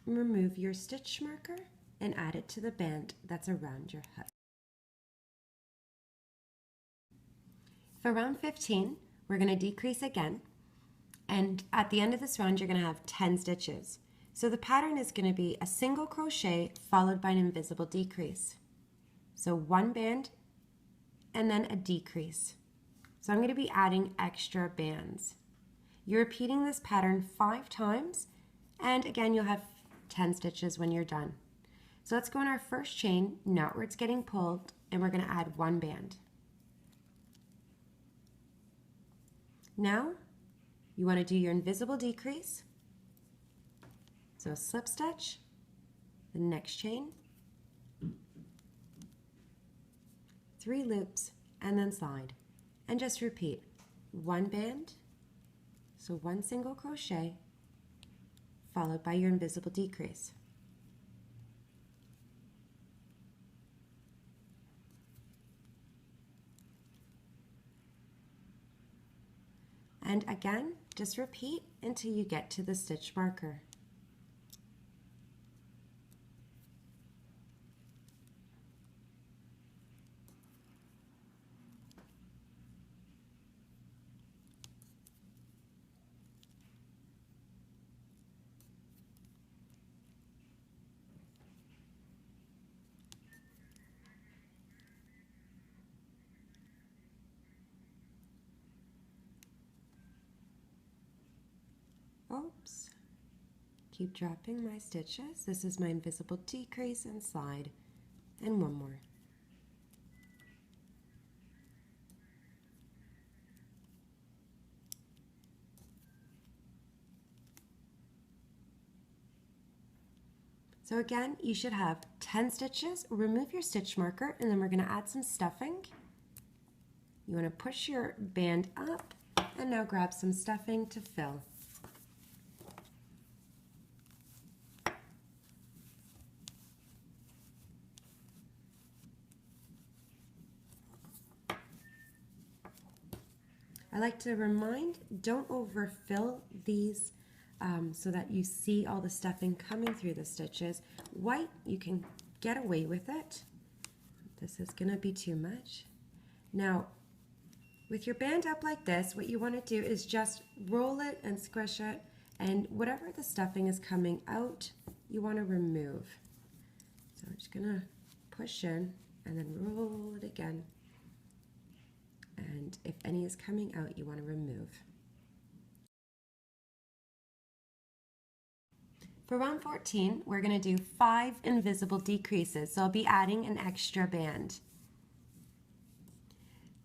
Remove your stitch marker and add it to the band that's around your hook. For round 15, we're going to decrease again, and at the end of this round you're going to have 10 stitches. So the pattern is going to be a single crochet followed by an invisible decrease. So one band and then a decrease. So I'm going to be adding extra bands. You're repeating this pattern 5 times, and again you'll have 10 stitches when you're done. So let's go in our first chain, not where it's getting pulled, and we're going to add 1 band. Now you want to do your invisible decrease. So a slip stitch, the next chain, 3 loops, and then slide. And just repeat 1 band, so 1 single crochet, followed by your invisible decrease. And again, just repeat until you get to the stitch marker. Oops, keep dropping my stitches. This is my invisible decrease and slide, and 1 more. So again, you should have 10 stitches. Remove your stitch marker, and then we're going to add some stuffing. You want to push your band up, and now grab some stuffing to fill. I like to remind, don't overfill these so that you see all the stuffing coming through the stitches. White, you can get away with it. This is going to be too much. Now, with your band up like this, what you want to do is just roll it and squish it, and whatever the stuffing is coming out, you want to remove. So I'm just going to push in and then roll it again. And if any is coming out, you want to remove. For round 14, we're going to do 5 invisible decreases, so I'll be adding an extra band.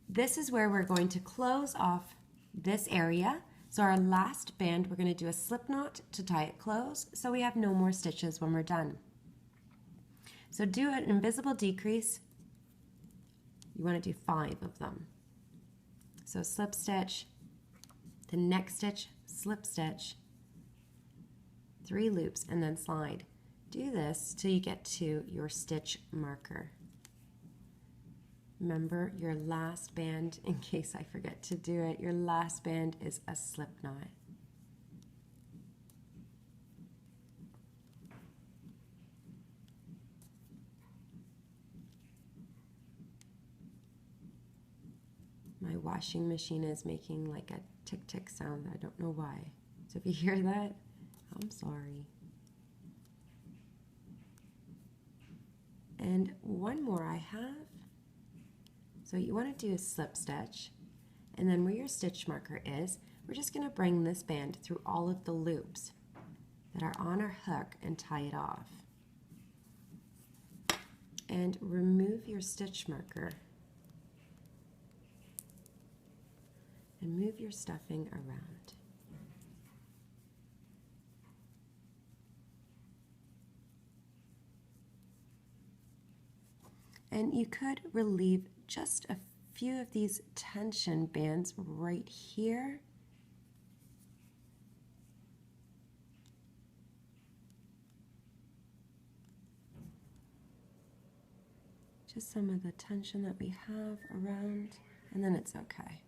This is where we're going to close off this area. So our last band, we're going to do a slip knot to tie it closed, so we have no more stitches when we're done. So do an invisible decrease. You want to do 5 of them. So slip stitch, the next stitch, slip stitch, 3 loops, and then slide. Do this till you get to your stitch marker. Remember, your last band, in case I forget to do it, your last band is a slip knot. My washing machine is making like a tick-tick sound. I don't know why. So if you hear that, I'm sorry. And one more I have. So what you want to do is slip stitch, and then where your stitch marker is, we're just going to bring this band through all of the loops that are on our hook and tie it off. And remove your stitch marker and move your stuffing around. And you could relieve just a few of these tension bands right here. Just some of the tension that we have around, and then it's okay.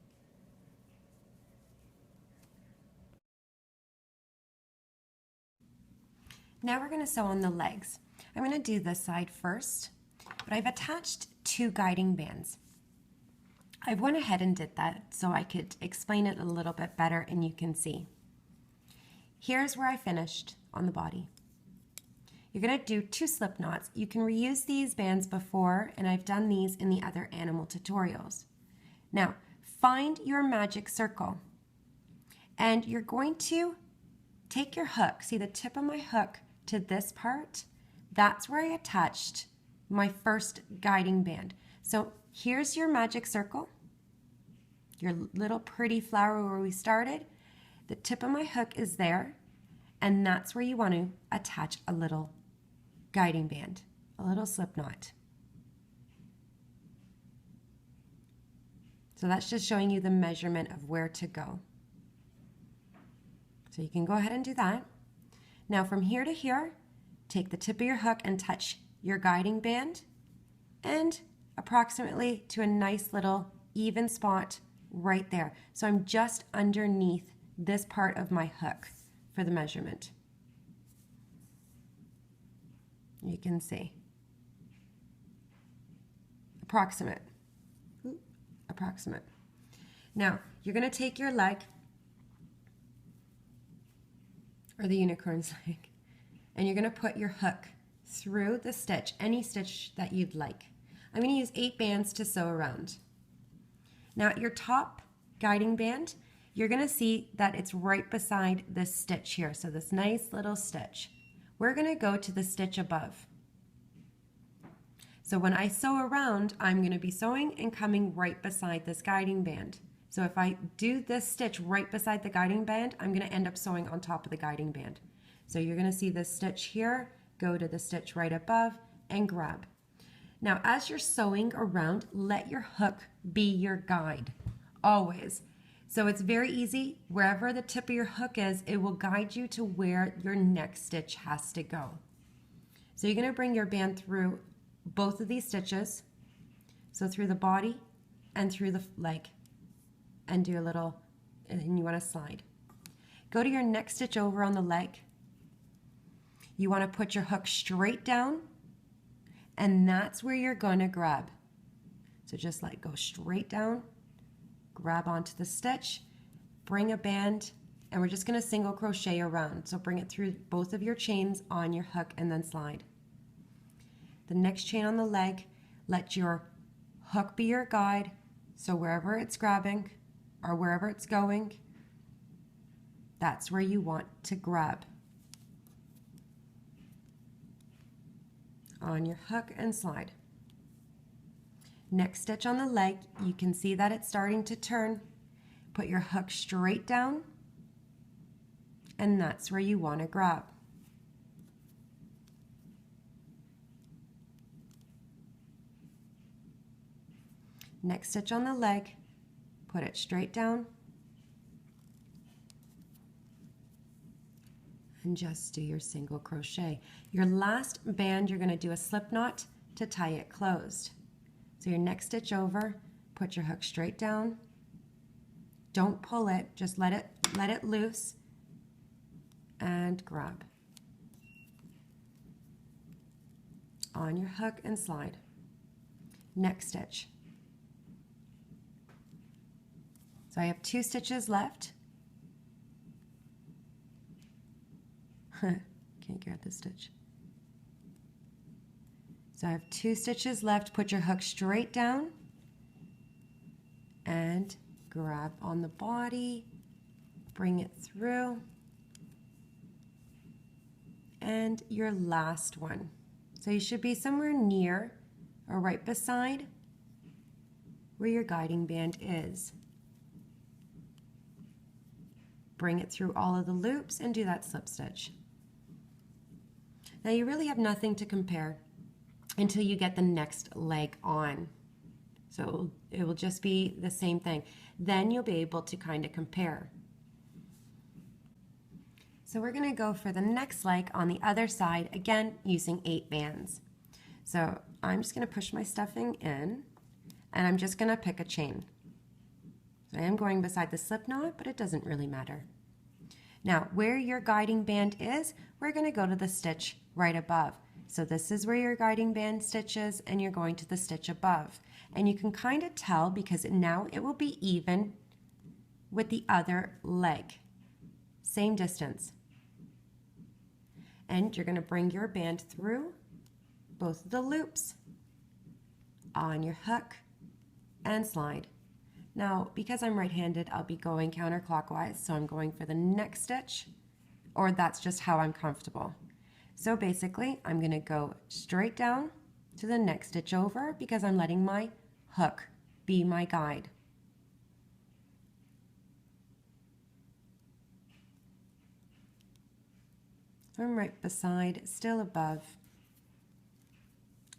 Now we're going to sew on the legs. I'm going to do this side first, but I've attached 2 guiding bands. I went ahead and did that so I could explain it a little bit better and you can see. Here's where I finished on the body. You're going to do 2 slip knots. You can reuse these bands before, and I've done these in the other animal tutorials. Now, find your magic circle, and you're going to take your hook, see the tip of my hook to this part, that's where I attached my first guiding band. So here's your magic circle, your little pretty flower where we started. The tip of my hook is there, and that's where you want to attach a little guiding band, a little slip knot. So that's just showing you the measurement of where to go. So you can go ahead and do that. Now from here to here, take the tip of your hook and touch your guiding band, and approximately to a nice little even spot right there. So I'm just underneath this part of my hook for the measurement. You can see. Approximate. Approximate. Now, you're going to take your leg, or the unicorn's leg, and you're going to put your hook through the stitch, any stitch that you'd like. I'm going to use 8 bands to sew around. Now at your top guiding band, you're going to see that it's right beside this stitch here, so this nice little stitch. We're going to go to the stitch above. So when I sew around, I'm going to be sewing and coming right beside this guiding band. So if I do this stitch right beside the guiding band, I'm going to end up sewing on top of the guiding band. So you're going to see this stitch here, go to the stitch right above and grab. Now as you're sewing around, let your hook be your guide, always. So it's very easy, wherever the tip of your hook is, it will guide you to where your next stitch has to go. So you're going to bring your band through both of these stitches, so through the body and through the leg, and do a little, and you want to slide. Go to your next stitch over on the leg. You want to put your hook straight down, and that's where you're going to grab. So just like go straight down, grab onto the stitch, bring a band, and we're just going to single crochet around. So bring it through both of your chains on your hook and then slide. The next chain on the leg, let your hook be your guide, so wherever it's grabbing or wherever it's going, that's where you want to grab. On your hook and slide. Next stitch on the leg, you can see that it's starting to turn. Put your hook straight down, and that's where you want to grab. Next stitch on the leg, put it straight down, and just do your single crochet. Your last band, you're going to do a slip knot to tie it closed. So your next stitch over, put your hook straight down. Don't pull it, just let it loose and grab. On your hook and slide. Next stitch. So I have 2 stitches left. Can't grab this stitch. So I have 2 stitches left. Put your hook straight down grab on the body, bring it through, and your last one. So you should be somewhere near or right beside where your guiding band is. Bring it through all of the loops and do that slip stitch. Now you really have nothing to compare until you get the next leg on. So it will just be the same thing. Then you'll be able to kind of compare. So we're going to go for the next leg on the other side, again using 8 bands. So I'm just going to push my stuffing in, and I'm just going to pick a chain. So I am going beside the slip knot, but it doesn't really matter. Now where your guiding band is, we're going to go to the stitch right above. So this is where your guiding band stitch is, and you're going to the stitch above. And you can kind of tell because now it will be even with the other leg. Same distance. And you're going to bring your band through both of the loops on your hook and slide. Now, because I'm right-handed, I'll be going counterclockwise, so I'm going for the next stitch, or that's just how I'm comfortable. So basically, I'm going to go straight down to the next stitch over because I'm letting my hook be my guide. I'm right beside, still above,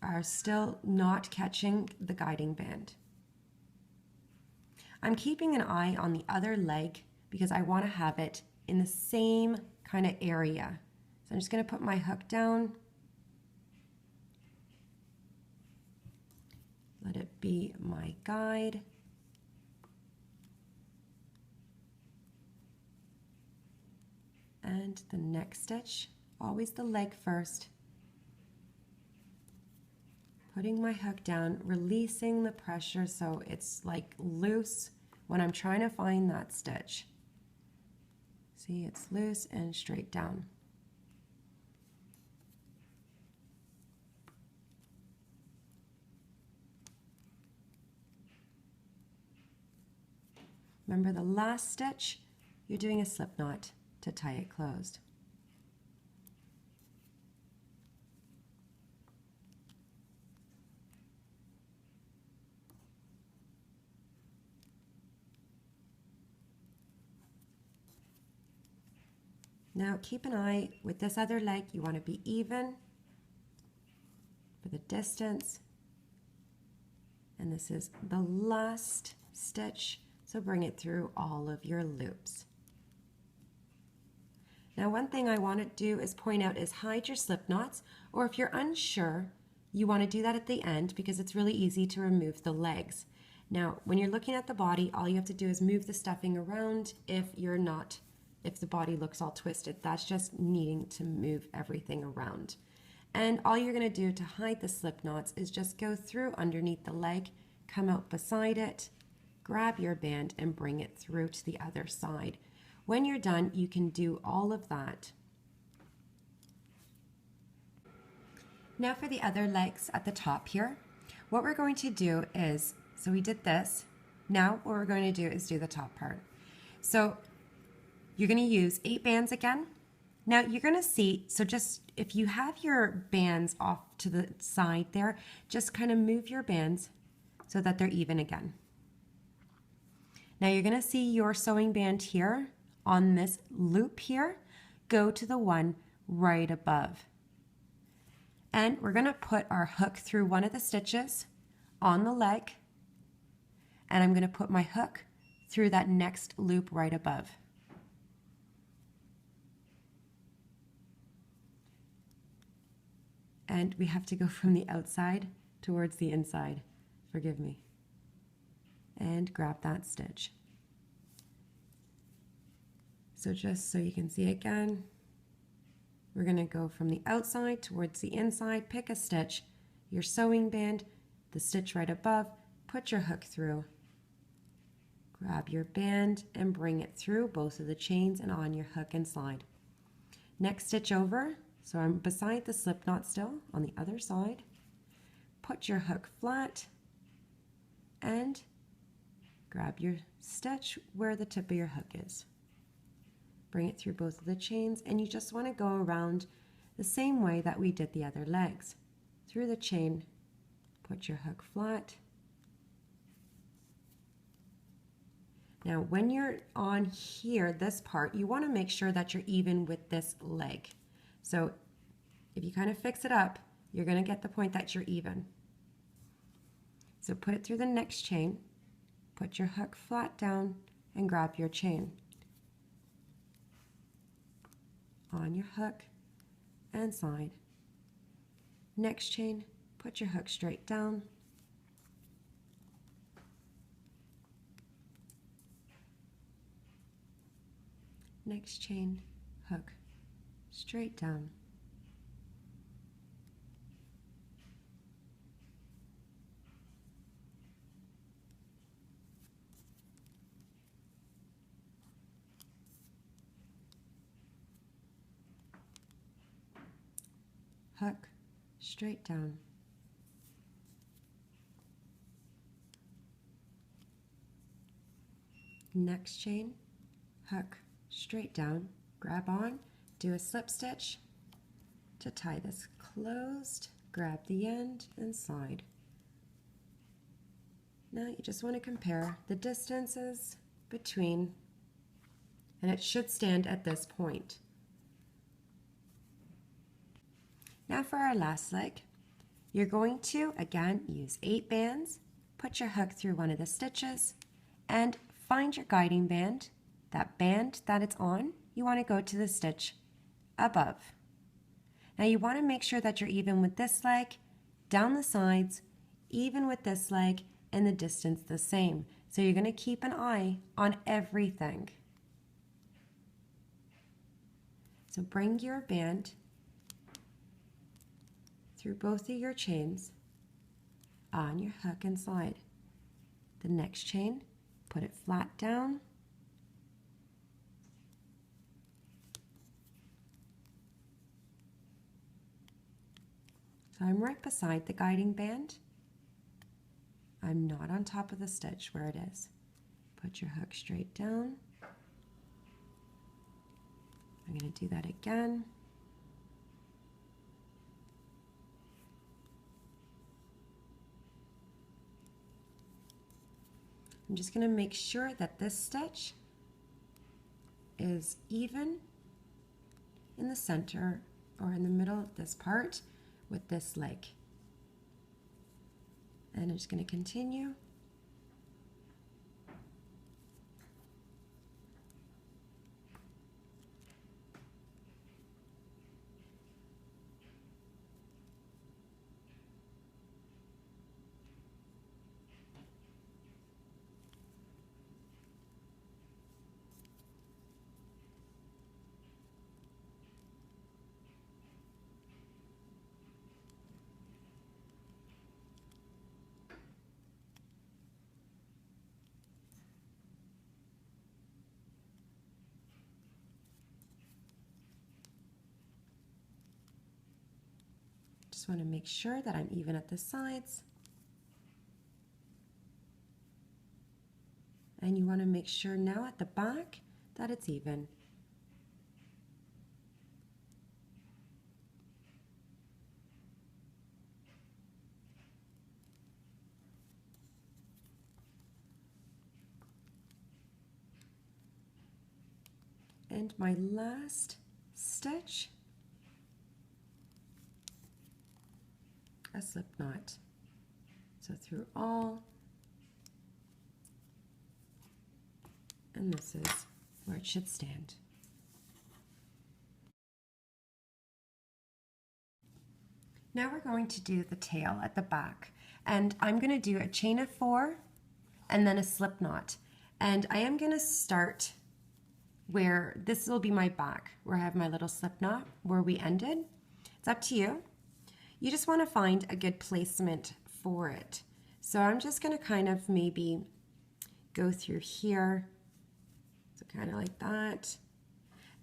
are still not catching the guiding band. I'm keeping an eye on the other leg because I want to have it in the same kind of area. So I'm just going to put my hook down, let it be my guide. And the next stitch, always the leg first. Putting my hook down, releasing the pressure so it's like loose when I'm trying to find that stitch. See, it's loose and straight down. Remember the last stitch, you're doing a slip knot to tie it closed. Now keep an eye with this other leg, you want to be even for the distance. And this is the last stitch, so bring it through all of your loops. Now one thing I want to do is point out is hide your slip knots, or if you're unsure, you want to do that at the end because it's really easy to remove the legs. Now when you're looking at the body, all you have to do is move the stuffing around if the body looks all twisted. That's just needing to move everything around. And all you're going to do to hide the slip knots is just go through underneath the leg, come out beside it, grab your band and bring it through to the other side. When you're done, you can do all of that. Now for the other legs at the top here, what we're going to do is, so we did this, now what we're going to do is do the top part. So you're going to use 8 bands again. Now you're going to see, so just if you have your bands off to the side there, just kind of move your bands so that they're even again. Now you're going to see your sewing band here on this loop here, go to the one right above. And we're going to put our hook through one of the stitches on the leg, and I'm going to put my hook through that next loop right above. And we have to go from the outside towards the inside. Forgive me. And grab that stitch. So just so you can see again, we're going to go from the outside towards the inside, pick a stitch, your sewing band, the stitch right above, put your hook through, grab your band and bring it through both of the chains and on your hook and slide. Next stitch over, so I'm beside the slip knot still on the other side, put your hook flat and grab your stitch where the tip of your hook is. Bring it through both of the chains, and you just want to go around the same way that we did the other legs. Through the chain, put your hook flat. Now when you're on here, this part, you want to make sure that you're even with this leg. So if you kind of fix it up, you're going to get the point that you're even. So put it through the next chain, put your hook flat down, and grab your chain. On your hook and slide. Next chain, put your hook straight down. Next chain, hook straight down. Hook straight down. Next chain, hook straight down, grab on, do a slip stitch to tie this closed, grab the end and slide. Now you just want to compare the distances between, and it should stand at this point. Now for our last leg, you're going to again use 8 bands, put your hook through one of the stitches, and find your guiding band. That band that it's on, you want to go to the stitch above. Now you want to make sure that you're even with this leg, down the sides, even with this leg, and the distance the same. So you're going to keep an eye on everything. So bring your band through both of your chains on your hook and slide. The next chain, put it flat down. So I'm right beside the guiding band. I'm not on top of the stitch where it is. Put your hook straight down. I'm going to do that again. I'm just going to make sure that this stitch is even in the center or in the middle of this part with this leg. And I'm just going to continue. Just want to make sure that I'm even at the sides. And you want to make sure now at the back that it's even. And my last stitch, a slip knot. So through all, and this is where it should stand. Now we're going to do the tail at the back, and I'm going to do a chain of 4 and then a slip knot, and I am going to start where this will be my back, where I have my little slip knot where we ended. It's up to you. You just want to find a good placement for it. So I'm just going to kind of maybe go through here, so kind of like that,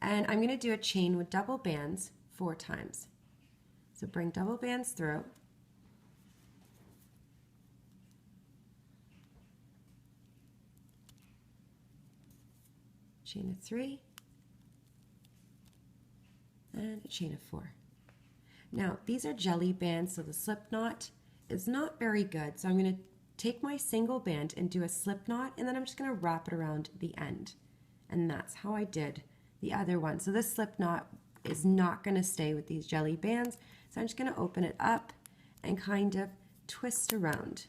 and I'm going to do a chain with double bands 4 times. So bring double bands through, chain of 3, and a chain of 4. Now these are jelly bands, so the slip knot is not very good. So I'm going to take my single band and do a slip knot, and then I'm just going to wrap it around the end. And that's how I did the other one. So this slip knot is not going to stay with these jelly bands. So I'm just going to open it up and kind of twist around.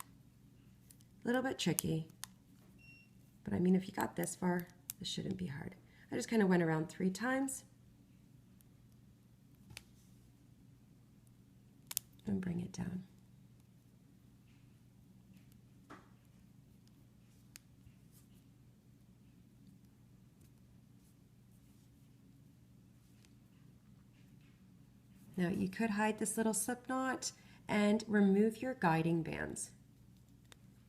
A little bit tricky, but I mean, if you got this far, this shouldn't be hard. I just kind of went around 3 times and bring it down. Now you could hide this little slip knot and remove your guiding bands.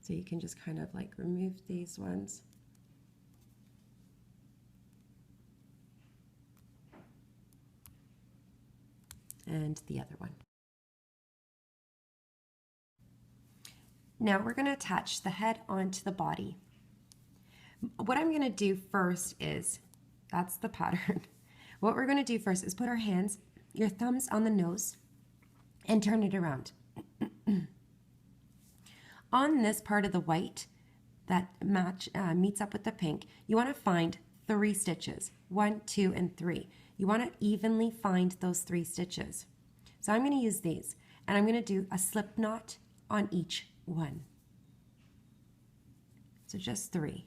So you can just kind of like remove these ones. And the other one. Now we're going to attach the head onto the body. What I'm going to do first is, that's the pattern. What we're going to do first is put our hands, your thumbs on the nose, and turn it around. On this part of the white that meets up with the pink, you want to find 3 stitches, 1, 2, and 3. You want to evenly find those 3 stitches. So I'm going to use these, and I'm going to do a slip knot on each one. So just 3.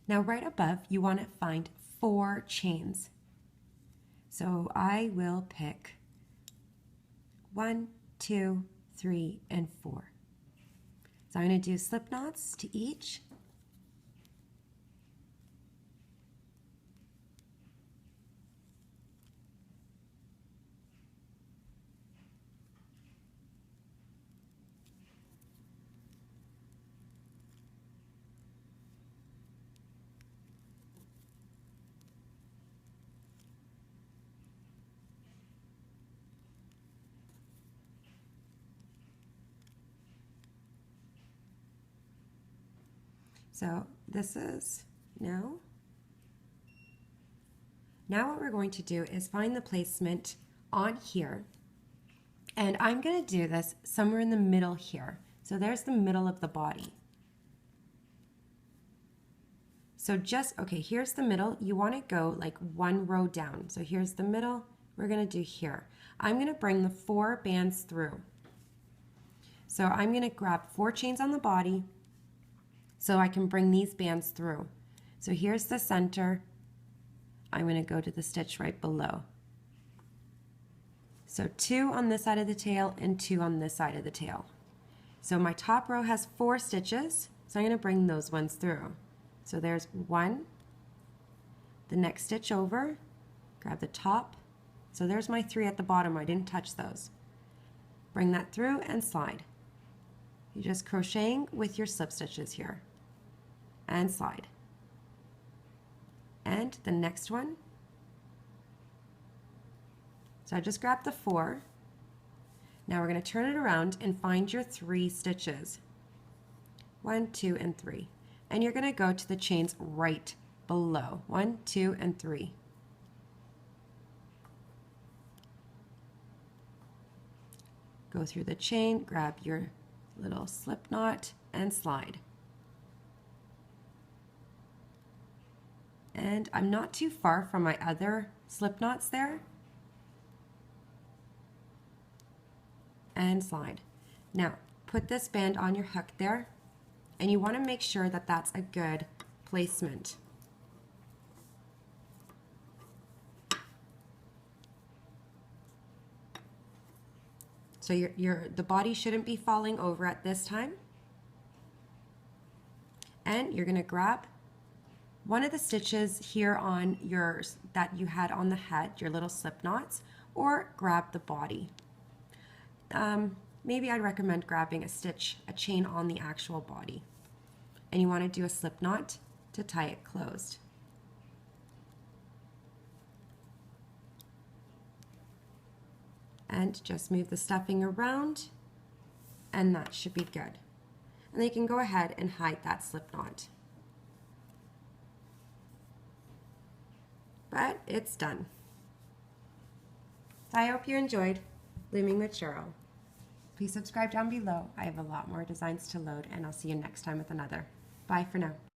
Now right above, you want to find 4 chains. So I will pick 1, 2, 3, and 4. So I'm going to do slip knots to each. So this is now what we're going to do is find the placement on here, and I'm going to do this somewhere in the middle here. So there's the middle of the body. So just, okay, here's the middle. You want to go like 1 row down. So here's the middle. We're going to do here. I'm going to bring the 4 bands through. So I'm going to grab 4 chains on the body, so I can bring these bands through. So here's the center. I'm going to go to the stitch right below. So 2 on this side of the tail and 2 on this side of the tail. So my top row has 4 stitches, so I'm going to bring those ones through. So there's 1, the next stitch over, grab the top. So there's my 3 at the bottom. I didn't touch those. Bring that through and slide. You're just crocheting with your slip stitches here. And slide. And the next one. So I just grabbed the 4. Now we're going to turn it around and find your 3 stitches. 1, 2, and 3. And you're going to go to the chains right below. 1, 2, and 3. Go through the chain, grab your little slip knot, and slide. And I'm not too far from my other slip knots there. And slide. Now, put this band on your hook there, and you want to make sure that that's a good placement. So the body shouldn't be falling over at this time. And you're going to grab one of the stitches here on yours that you had on the head, your little slip knots, or grab the body. maybe I'd recommend grabbing a chain on the actual body. And you want to do a slip knot to tie it closed. And just move the stuffing around, and that should be good. And then you can go ahead and hide that slip knot. But it's done. So I hope you enjoyed Looming with Cheryl. Please subscribe down below. I have a lot more designs to load, and I'll see you next time with another. Bye for now.